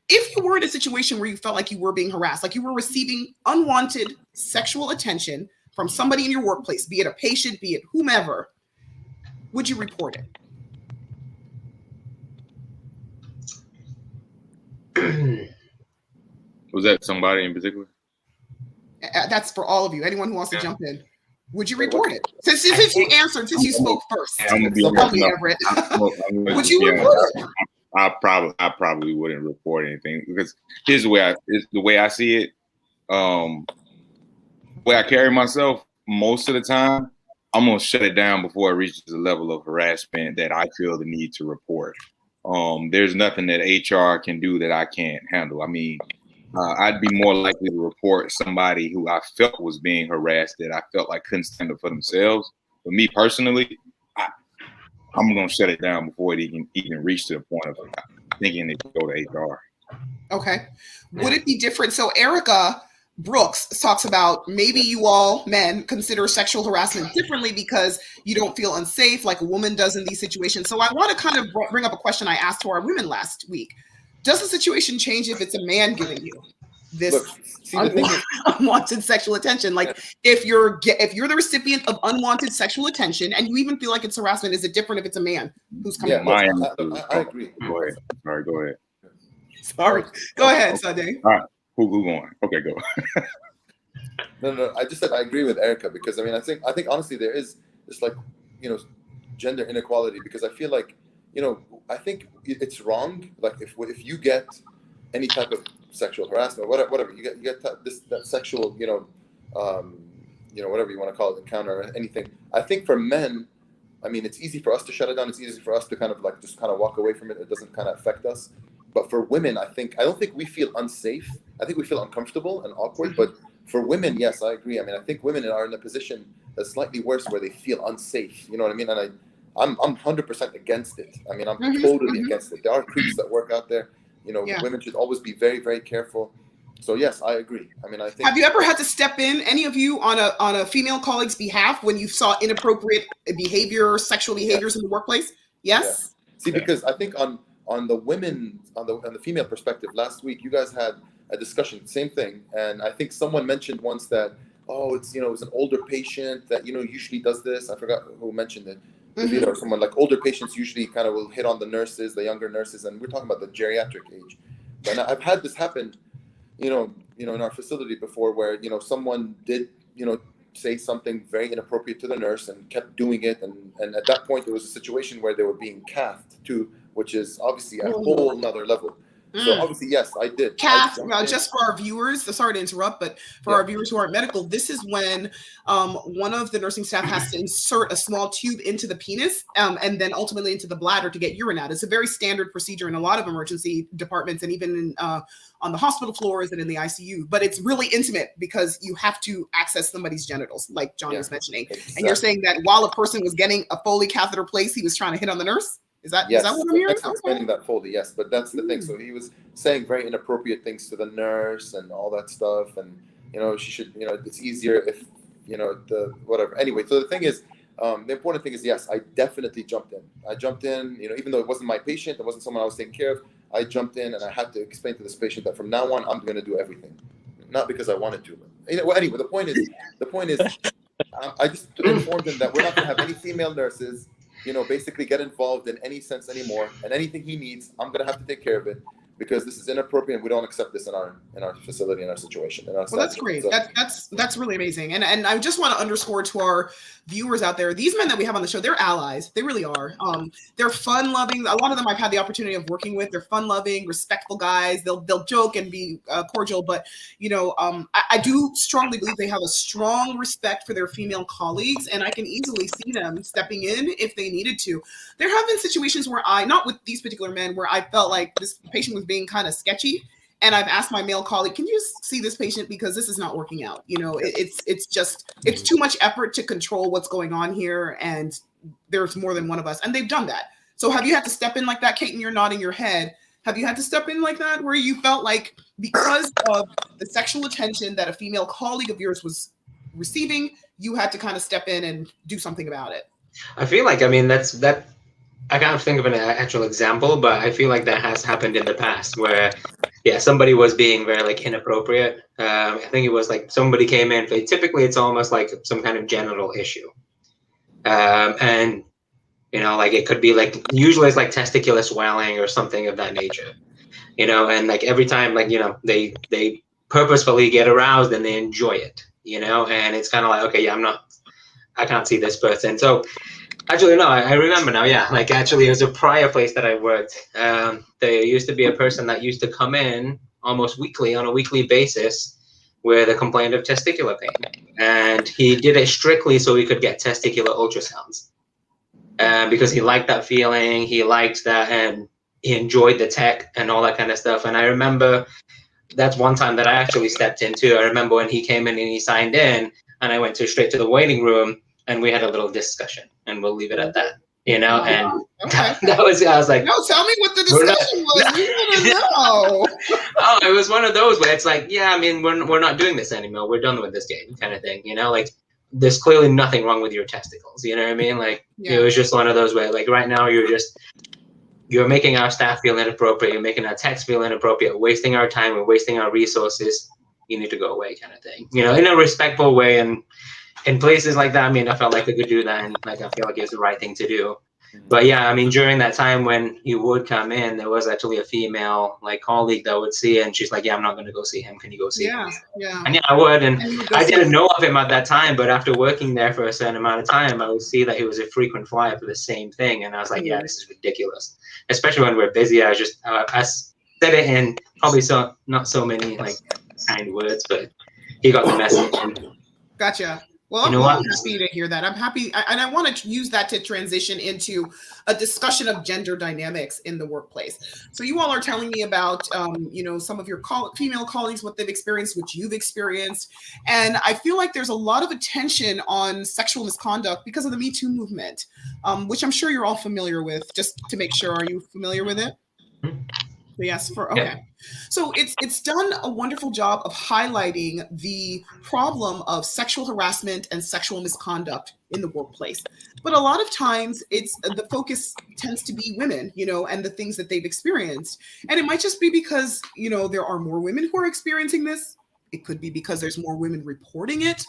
If you were in a situation where you felt like you were being harassed, like you were receiving unwanted sexual attention from somebody in your workplace, be it a patient, be it whomever, would you report it? Was that somebody in particular? That's for all of you. Anyone who wants to jump in. Would you report it? Since you answered, since you spoke first. I'm gonna be honest, Everett. Would you report it? I probably wouldn't report anything, because here's the way I see it. The way I carry myself, most of the time, I'm gonna shut it down before it reaches the level of harassment that I feel the need to report. There's nothing that HR can do that I can't handle. I mean, I'd be more likely to report somebody who I felt was being harassed, that I felt like couldn't stand up for themselves. But me personally, I'm going to shut it down before it even reach to the point of thinking it could go to HR. Okay. Would it be different? So Erica Brooks talks about maybe you all men consider sexual harassment differently because you don't feel unsafe like a woman does in these situations. So I want to kind of bring up a question I asked to our women last week. Does the situation change if it's a man giving you this unwanted sexual attention? Like if you're the recipient of unwanted sexual attention and you even feel like it's harassment, is it different if it's a man who's coming? Yeah, I agree. Go ahead. Sorry, go ahead. Sorry. Go ahead, Saday. All right. Who going? Okay, go. No. I just said I agree with Erica, because I mean I think honestly there is this, like, gender inequality, because I feel like, I think it's wrong. Like if you get any type of sexual harassment, whatever you get that sexual, whatever you want to call it, encounter or anything. I think for men, I mean, it's easy for us to shut it down. It's easy for us to kind of like just kind of walk away from it. It doesn't kind of affect us. But for women, I don't think we feel unsafe. I think we feel uncomfortable and awkward. But for women, yes, I agree. I mean, I think women are in a position that's slightly worse, where they feel unsafe. You know what I mean? And I'm 100% against it. I mean, I'm totally against it. There are creeps that work out there. Women should always be very, very careful. So yes, I agree. I mean, I think. Have you ever had to step in, any of you, on a female colleague's behalf when you saw inappropriate behavior, sexual behaviors in the workplace? Yes. Yeah. See, because I think on the women, on the female perspective, last week you guys had a discussion, same thing, and I think someone mentioned once that it's an older patient that usually does this. I forgot who mentioned it. Someone like older patients usually kind of will hit on the nurses, the younger nurses, and we're talking about the geriatric age. And I've had this happen, in our facility before, where someone did say something very inappropriate to the nurse and kept doing it, and at that point there was a situation where they were being cathed too, which is obviously a whole nother level. So obviously, yes, I did. Kath, just for our viewers, sorry to interrupt, but for our viewers who aren't medical, this is when one of the nursing staff has to insert a small tube into the penis and then ultimately into the bladder to get urine out. It's a very standard procedure in a lot of emergency departments and even in, on the hospital floors and in the ICU. But it's really intimate because you have to access somebody's genitals, like John was mentioning. Exactly. And you're saying that while a person was getting a Foley catheter placed, he was trying to hit on the nurse? Is that what I'm hearing? Explaining that Foley, yes, but that's the thing. So he was saying very inappropriate things to the nurse and all that stuff, and she should, it's easier if, the whatever. Anyway, so the thing is, the important thing is, yes, I definitely jumped in. I jumped in, even though it wasn't my patient, it wasn't someone I was taking care of. I jumped in and I had to explain to this patient that from now on I'm going to do everything, not because I wanted to. But, well, anyway, the point is, I just informed him that we're not going to have any female nurses. Basically get involved in any sense anymore, and anything he needs, I'm gonna have to take care of it because this is inappropriate and we don't accept this in our facility, in our situation. Well, that's great. So, that's really amazing. And I just want to underscore to our viewers out there, these men that we have on the show, they're allies. They really are. They're fun loving. A lot of them I've had the opportunity of working with. They're fun loving, respectful guys. They'll joke and be cordial, but I do strongly believe they have a strong respect for their female colleagues, and I can easily see them stepping in if they needed to. There have been situations where not with these particular men, where I felt like this patient was being kind of sketchy. And I've asked my male colleague, can you see this patient because this is not working out? It's too much effort to control what's going on here. And there's more than one of us. And they've done that. So have you had to step in like that, Kate, and you're nodding your head? Have you had to step in like that where you felt like because of the sexual attention that a female colleague of yours was receiving, you had to kind of step in and do something about it? I feel like, I can't think of an actual example, but I feel like that has happened in the past where, somebody was being very inappropriate. I think it was somebody came in. Typically, it's almost like some kind of genital issue, and it could be usually it's testicular swelling or something of that nature, and every time they purposefully get aroused and they enjoy it, and it's kind of okay, I can't see this person, so. Actually, no, I remember now, actually, it was a prior place that I worked. There used to be a person that used to come in almost weekly, on a weekly basis, with a complaint of testicular pain. And he did it strictly so he could get testicular ultrasounds. Because he liked that feeling, he liked that, and he enjoyed the tech and all that kind of stuff. And I remember that's one time that I actually stepped into. I remember when he came in and he signed in, and I went straight to the waiting room, and we had a little discussion, and we'll leave it at that, and that was, I was like, no, tell me what the discussion was. We want to know. Oh, it was one of those where it's we're not doing this anymore. We're done with this game kind of thing, there's clearly nothing wrong with your testicles. You know what I mean? It was just one of those where right now you're making our staff feel inappropriate. You're making our techs feel inappropriate, wasting our time and wasting our resources. You need to go away kind of thing, in a respectful way. And in places like that, I felt like I could do that, and I feel like it's the right thing to do. But during that time when he would come in, there was actually a female colleague that would see it, and she's like, I'm not going to go see him. Can you go see him? Yeah. And I would, and I didn't know of him at that time, but after working there for a certain amount of time, I would see that he was a frequent flyer for the same thing, and I was like, this is ridiculous. Especially when we're busy, I said it in probably not so many kind words, but he got the message. Gotcha. Well, I'm happy to hear that. I'm happy. And I want to use that to transition into a discussion of gender dynamics in the workplace. So you all are telling me about, some of your female colleagues, what they've experienced, what you've experienced. And I feel like there's a lot of attention on sexual misconduct because of the Me Too movement, which I'm sure you're all familiar with. Just to make sure, are you familiar with it? Yes, okay. Yeah. So it's done a wonderful job of highlighting the problem of sexual harassment and sexual misconduct in the workplace. But a lot of times the focus tends to be women, and the things that they've experienced. And it might just be because, there are more women who are experiencing this. It could be because there's more women reporting it.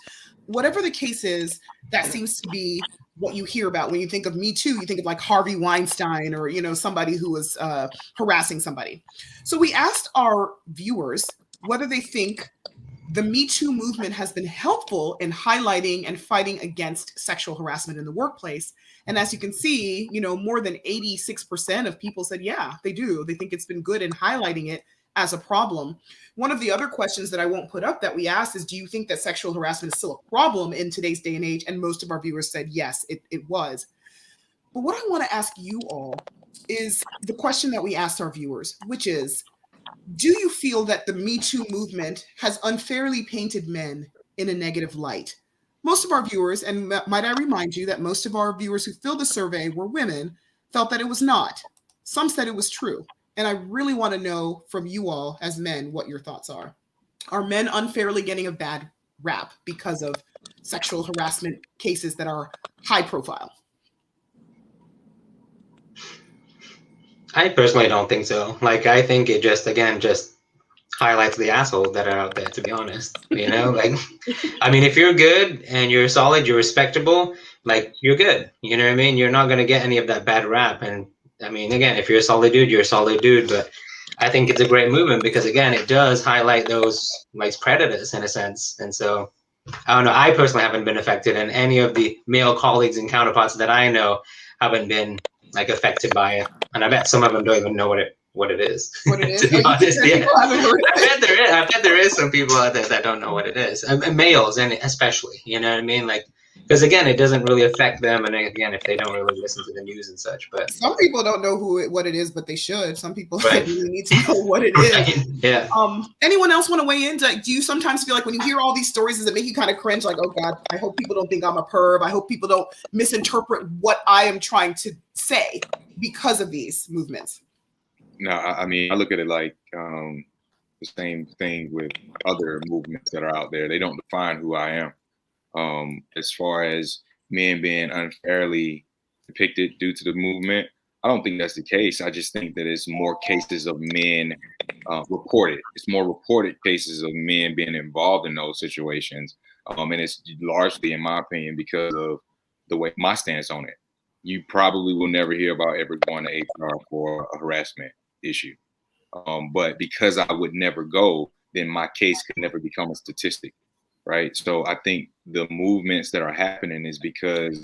Whatever the case is, that seems to be what you hear about when you think of Me Too. You think of Harvey Weinstein or, somebody who was harassing somebody. So we asked our viewers whether they think the Me Too movement has been helpful in highlighting and fighting against sexual harassment in the workplace. And as you can see, more than 86% of people said, yeah, they do. They think it's been good in highlighting it as a problem. One of the other questions that I won't put up that we asked is, do you think that sexual harassment is still a problem in today's day and age? And most of our viewers said, yes, it was. But what I want to ask you all is the question that we asked our viewers, which is, do you feel that the Me Too movement has unfairly painted men in a negative light? Most of our viewers, and might I remind you that most of our viewers who filled the survey were women, felt that it was not. Some said it was true. And I really want to know from you all as men what your thoughts are. Are men unfairly getting a bad rap because of sexual harassment cases that are high profile? I personally don't think so. Like, I think it just highlights the assholes that are out there, to be honest. Like, I mean, if you're good and you're solid, you're respectable, like, you're good. You know what I mean? You're not going to get any of that bad rap. And I mean, again, if you're a solid dude, you're a solid dude. But I think it's a great movement because, again, it does highlight those, like, predators in a sense. And so, I don't know. I personally haven't been affected, and any of the male colleagues and counterparts that I know haven't been, like, affected by it. And I bet some of them don't even know what it is. What it is? To be honest, yeah. I bet there is some people out there that don't know what it is. And males, and especially, you know what I mean? Like, because again, it doesn't really affect them. And again, if they don't really listen to the news and such, but some people don't know what it is, but they should. Some people really need to know what it is. Right. Yeah. Anyone else want to weigh in? Do you sometimes feel like when you hear all these stories, does it make you kind of cringe? Like, oh God, I hope people don't think I'm a perv. I hope people don't misinterpret what I am trying to say because of these movements. No, I mean, I look at it like the same thing with other movements that are out there. They don't define who I am. As far as men being unfairly depicted due to the movement, I don't think that's the case. I just think that it's more cases of men reported. It's more reported cases of men being involved in those situations. And it's largely, in my opinion, because of the way my stance on it. You probably will never hear about ever going to HR for a harassment issue. But because I would never go, then my case could never become a statistic, right? So I think the movements that are happening is because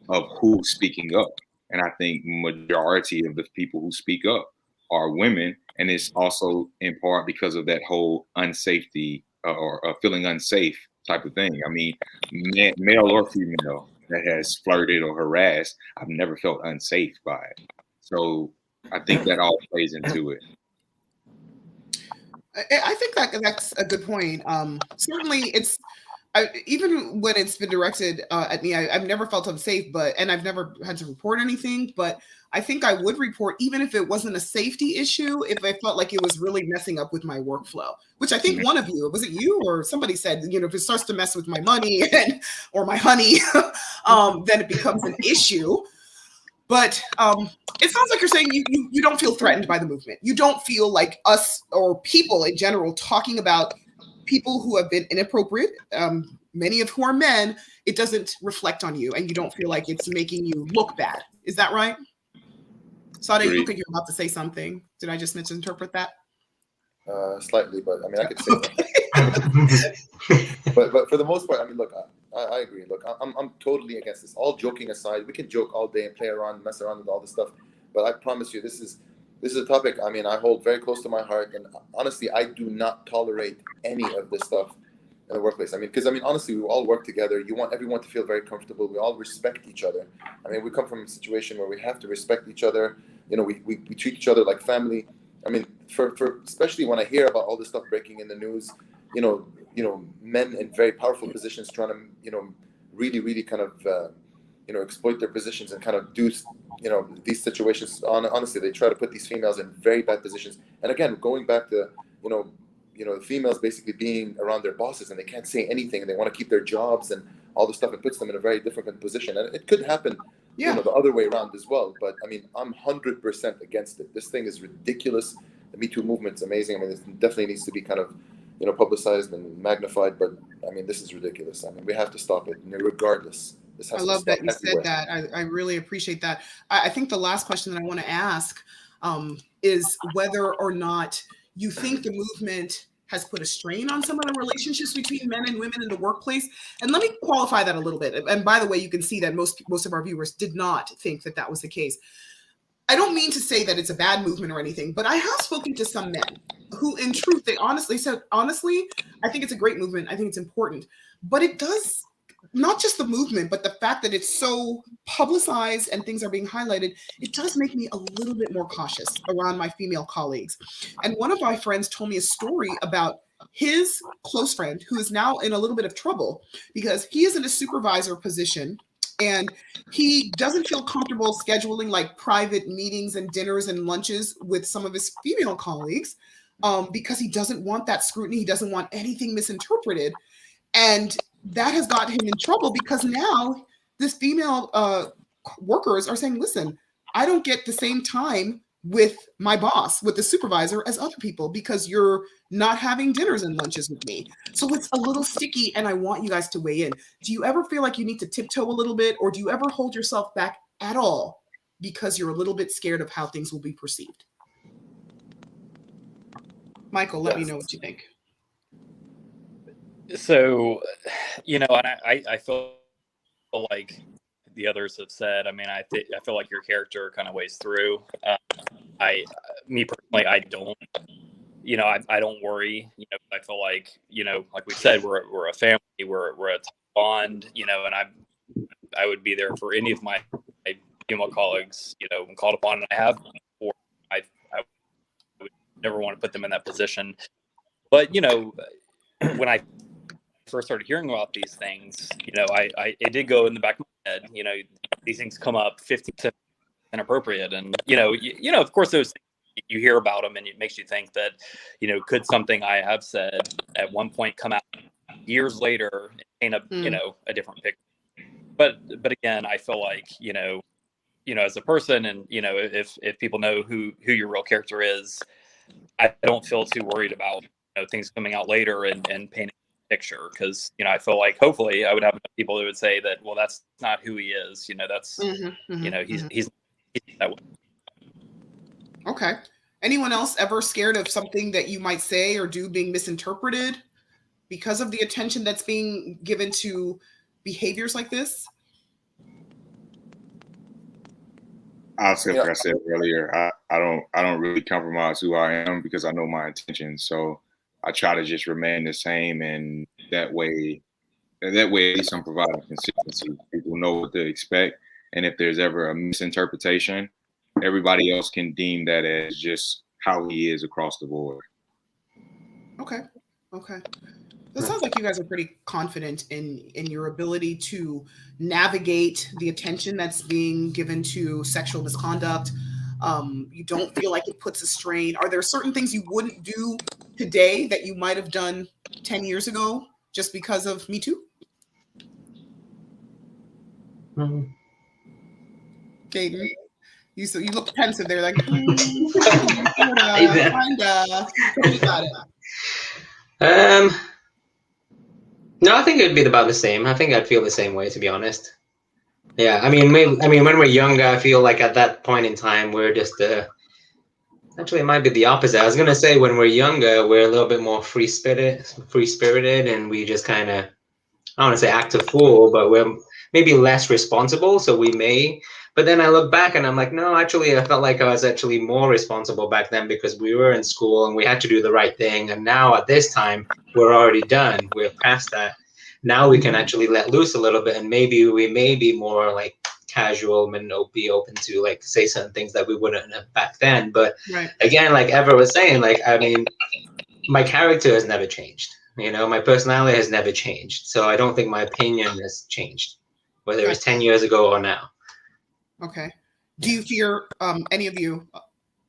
of who's speaking up. And I think majority of the people who speak up are women. And it's also in part because of that whole unsafety or feeling unsafe type of thing. I mean, male or female that has flirted or harassed, I've never felt unsafe by it. So I think that all plays into it. I think that's a good point. Certainly, even when it's been directed at me, I've never felt unsafe, and I've never had to report anything. But I think I would report even if it wasn't a safety issue, if I felt like it was really messing up with my workflow. Which I think one of you, was it you or somebody said, if it starts to mess with my money or my honey, then it becomes an issue. But it sounds like you're saying you don't feel threatened by the movement. You don't feel like us or people in general talking about people who have been inappropriate, many of who are men. It doesn't reflect on you, and you don't feel like it's making you look bad. Is that right? Saday, you look like you're about to say something. Did I just misinterpret that? Slightly, but I mean, I could say something. but for the most part, I mean, look, I agree. Look, I'm totally against this. All joking aside, we can joke all day and play around, mess around with all this stuff. But I promise you, this is a topic, I mean, I hold very close to my heart. And honestly, I do not tolerate any of this stuff in the workplace. I mean, because, honestly, we all work together. You want everyone to feel very comfortable. We all respect each other. I mean, we come from a situation where we have to respect each other. We treat each other like family. I mean, for especially when I hear about all this stuff breaking in the news, men in very powerful positions trying to, really, really kind of, exploit their positions and kind of do, these situations. Honestly, they try to put these females in very bad positions. And again, going back to, the females basically being around their bosses and they can't say anything and they want to keep their jobs and all this stuff, it puts them in a very difficult position. And it could happen, the other way around as well. But I mean, I'm 100% against it. This thing is ridiculous. The Me Too movement's amazing. I mean, it definitely needs to be kind of, publicized and magnified. But I mean, this is ridiculous. I mean, we have to stop it regardless. I love that you said that. I really appreciate that. I think the last question that I want to ask is whether or not you think the movement has put a strain on some of the relationships between men and women in the workplace. And let me qualify that a little bit. And by the way, you can see that most of our viewers did not think that that was the case. I don't mean to say that it's a bad movement or anything, but I have spoken to some men who, in truth, they honestly said, honestly, I think it's a great movement. I think it's important. But it does, not just the movement, but the fact that it's so publicized and things are being highlighted, it does make me a little bit more cautious around my female colleagues. And one of my friends told me a story about his close friend who is now in a little bit of trouble because he is in a supervisor position and he doesn't feel comfortable scheduling like private meetings and dinners and lunches with some of his female colleagues because he doesn't want that scrutiny. He doesn't want anything misinterpreted. And that has got him in trouble because now this female workers are saying, listen, I don't get the same time with my boss, with the supervisor as other people because you're not having dinners and lunches with me. So it's a little sticky and I want you guys to weigh in. Do you ever feel like you need to tiptoe a little bit or do you ever hold yourself back at all because you're a little bit scared of how things will be perceived? Michael, let me know what you think. So, and I feel like the others have said, I mean, I feel like your character kind of weighs through. Me personally, I don't, I don't worry, I feel like, like we said, we're a family, we're a bond, and I would be there for any of my female colleagues, when called upon, and I have, or I would never want to put them in that position. But, when I first started hearing about these things, it did go in the back of my head, these things come up 50% inappropriate. And, of course, those things, you hear about them and it makes you think that, could something I have said at one point come out years later and paint a different picture. But again, I feel like, as a person and, if people know who your real character is, I don't feel too worried about, things coming out later and painting picture because I feel like hopefully I would have people who would say that well that's not who he is, that's he's that way. Okay. Anyone else ever scared of something that you might say or do being misinterpreted because of the attention that's being given to behaviors like this? I'll say like I said earlier, I don't really compromise who I am because I know my intentions. So I try to just remain the same, and that way at least I'm providing consistency. People know what to expect, and if there's ever a misinterpretation, everybody else can deem that as just how he is across the board. Okay. It sounds like you guys are pretty confident in your ability to navigate the attention that's being given to sexual misconduct. You don't feel like it puts a strain. Are there certain things you wouldn't do today that you might have done 10 years ago just because of Me Too? Caden, you look pensive there, like, kinda. You got it. No, I think it'd be about the same. I think I'd feel the same way, to be honest. Yeah, I mean, when we're younger, I feel like at that point in time, we're just actually, it might be the opposite. I was gonna say when we're younger, we're a little bit more free spirited, and we just kind of, I don't want to say act a fool, but we're maybe less responsible. So we may. But then I look back and I'm like, no, actually, I felt like I was actually more responsible back then because we were in school and we had to do the right thing. And now at this time, we're already done. We're past that. Now we can actually let loose a little bit, and maybe we may be more like casual and be open to like say certain things that we wouldn't have back then. But again, like Ever was saying, like, I mean, my character has never changed. My personality has never changed. So I don't think my opinion has changed, whether it's 10 years ago or now. Okay. Do you fear, any of you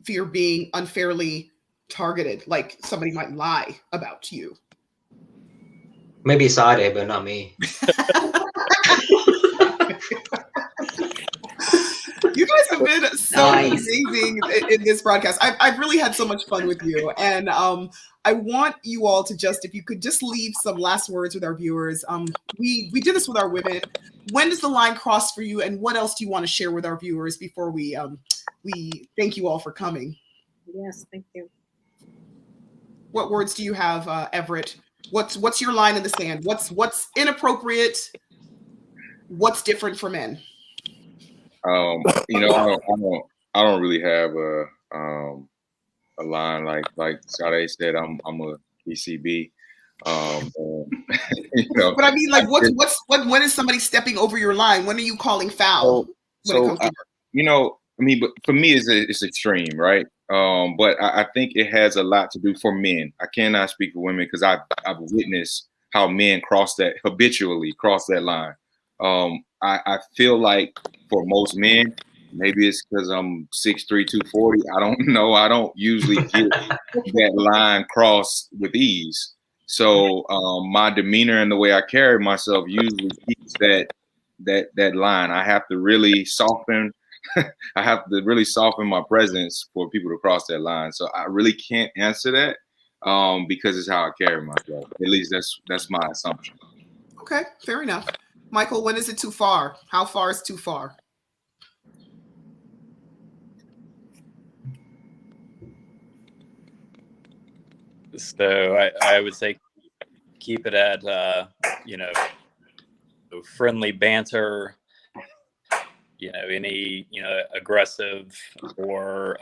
fear being unfairly targeted, like somebody might lie about you? Maybe Saday, but not me. You guys have been so amazing in this broadcast. I've really had so much fun with you. And I want you all to just, if you could just leave some last words with our viewers. We did this with our women. When does the line cross for you? And what else do you want to share with our viewers before we thank you all for coming? Yes, thank you. What words do you have, Everett? What's your line in the sand? What's inappropriate? What's different for men? You know, I don't really have a line like Saday said. I'm a ECB. And, you know, But I mean, like, when is somebody stepping over your line? When are you calling foul? When it comes to you know, I mean, but for me, it's extreme, right? But I think it has a lot to do for men. I cannot speak for women because I've witnessed how men habitually cross that line. I feel like for most men, maybe it's because I'm 6'3", 240. I don't know. I don't usually get that line crossed with ease. So my demeanor and the way I carry myself usually keeps that line. I have to really soften. I have to really soften my presence for people to cross that line. So I really can't answer that because it's how I carry myself. At least that's my assumption. Okay, fair enough. Michael, when is it too far? How far is too far? So I would say keep it at, friendly banter, any, aggressive or,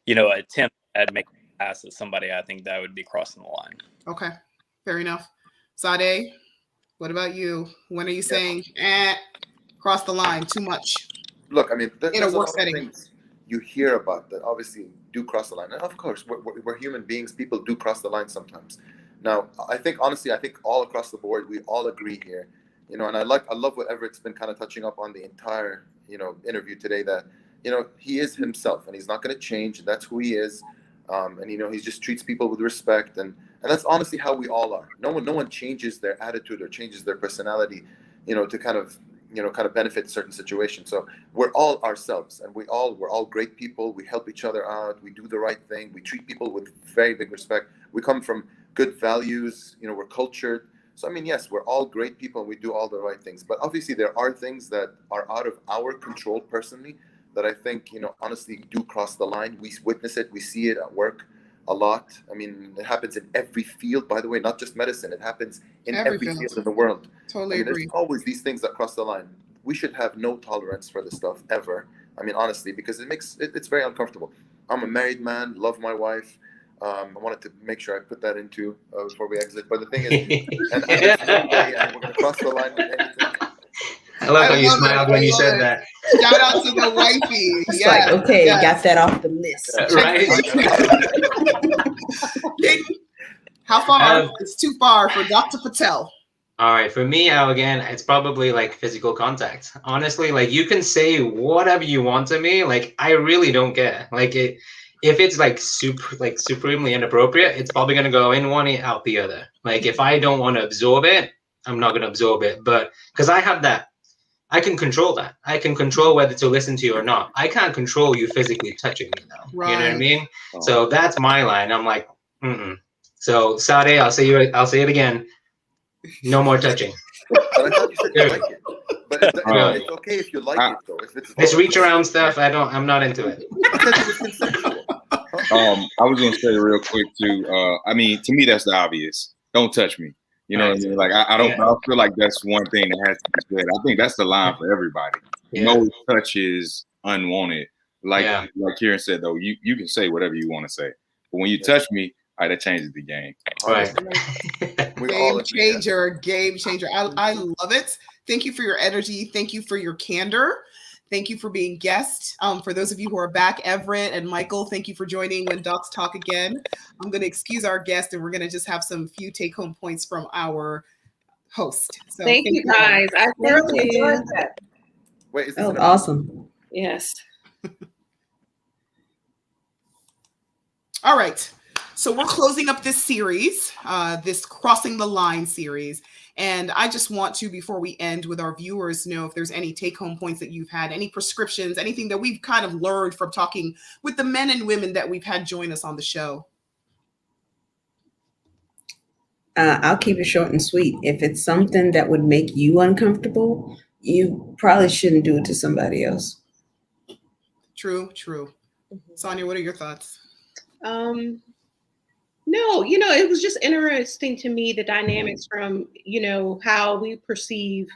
attempt at making a pass at somebody, I think that would be crossing the line. Okay, fair enough. Saday, what about you? When are you saying, cross the line, too much? Look, I mean, in a work setting, things you hear about that obviously do cross the line. And of course, we're human beings. People do cross the line sometimes. Now, I think all across the board, we all agree here, and I love what Everett's been kind of touching up on the entire, interview today, that, he is himself and he's not going to change. That's who he is. And, he just treats people with respect. And that's honestly how we all are. No one changes their attitude or changes their personality, to kind of benefit certain situations. So we're all ourselves, and we're all great people. We help each other out. We do the right thing. We treat people with very big respect. We come from good values. We're cultured. So, I mean, yes, we're all great people and we do all the right things. But obviously there are things that are out of our control personally that I think, honestly do cross the line. We witness it. We see it at work a lot. I mean, it happens in every field, by the way, not just medicine. It happens in every field in the world. Totally agree. There's always these things that cross the line. We should have no tolerance for this stuff ever. I mean, honestly, because it's very uncomfortable. I'm a married man, love my wife. I wanted to make sure I put that into before we exit. But the thing is, and we're going to cross the line with anything. I love how you smiled when you said that. Shout out to the wifey. It's like, okay, got that off the list. Right? How far? It's too far for Dr. Patel. All right, for me, again, it's probably like physical contact. Honestly, like you can say whatever you want to me. Like I really don't care. Like if it's like supremely inappropriate, it's probably gonna go in one ear out the other. Like if I don't want to absorb it, I'm not gonna absorb it. But because I have that, I can control that. I can control whether to listen to you or not. I can't control you physically touching me though. Right. You know what I mean? Oh. So that's my line. I'm like, So Saday, I'll say it again. No more touching. But I thought you said you like it. But it's okay if you like it though. If it's this reach around stuff, I'm not into it. I was gonna say real quick too. I mean, to me, that's the obvious. Don't touch me. You know what I mean? Like I don't feel like that's one thing that has to be said. I think that's the line for everybody. Yeah. No touch is unwanted. Like Kieran said though, you can say whatever you want to say. But when you touch me, that changes the game. Right. Game changer. I love it. Thank you for your energy. Thank you for your candor. Thank you for being guests. For those of you who are back, Everett and Michael, thank you for joining When Docs Talk again. I'm going to excuse our guest and we're going to just have some few take-home points from our host. So thank you guys. I thoroughly enjoyed that. Wait, is this awesome? Yes. All right. So we're closing up this series, this Crossing the Line series. And I just want to, before we end, with our viewers, know if there's any take-home points that you've had, any prescriptions, anything that we've kind of learned from talking with the men and women that we've had join us on the show. I'll keep it short and sweet. If it's something that would make you uncomfortable, you probably shouldn't do it to somebody else. True. Sonia, what are your thoughts? No, it was just interesting to me, the dynamics from, how we perceive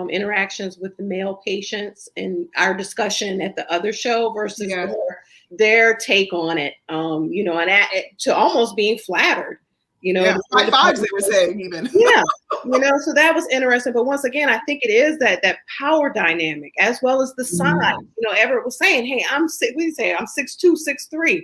interactions with the male patients and our discussion at the other show versus Yeah. their take on it, and to almost being flattered, Yeah, high fives they were saying even. Yeah, so that was interesting. But once again, I think it is that power dynamic as well as the size. Everett was saying, "Hey, I'm 6'2", 6'3".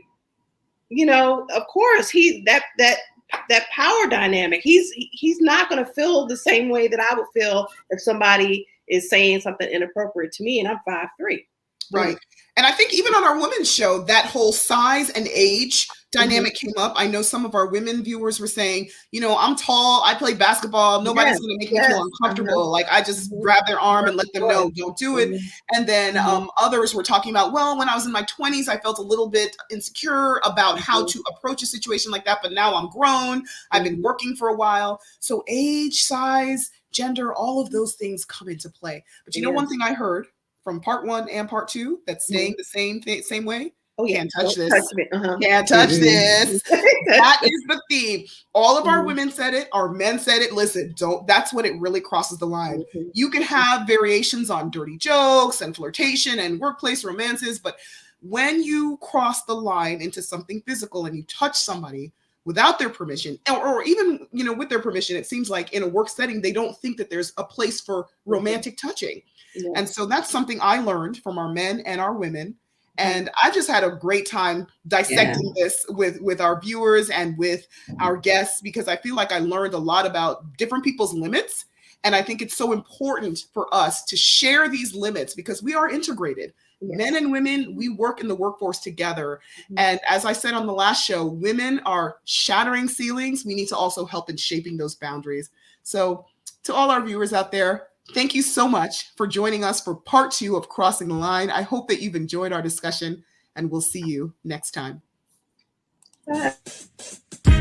Of course, that power dynamic. He's not going to feel the same way that I would feel if somebody is saying something inappropriate to me, and I'm 5'3". Right. And I think even on our women's show, that whole size and age dynamic came up. I know some of our women viewers were saying, I'm tall, I play basketball, nobody's going to make me feel uncomfortable. Like I just grab their arm and let them know, don't do it. And then others were talking about, well, when I was in my 20s, I felt a little bit insecure about how to approach a situation like that. But now I'm grown. I've been working for a while. So age, size, gender, all of those things come into play. But one thing I heard from part 1 and part 2 that's staying the same way. Oh yeah, can't touch this. Can't touch this. That is the theme. All of our women said it. Our men said it. Listen, don't. That's what it really crosses the line. You can have variations on dirty jokes and flirtation and workplace romances, but when you cross the line into something physical and you touch somebody without their permission, or even with their permission, it seems like in a work setting they don't think that there's a place for romantic touching. Yeah. And so that's something I learned from our men and our women. And I just had a great time dissecting this with our viewers and with our guests, because I feel like I learned a lot about different people's limits. And I think it's so important for us to share these limits because we are integrated. Yes. Men and women, we work in the workforce together. And as I said on the last show, women are shattering ceilings. We need to also help in shaping those boundaries. So to all our viewers out there, thank you so much for joining us for part 2 of Crossing the Line. I hope that you've enjoyed our discussion, and we'll see you next time. Bye.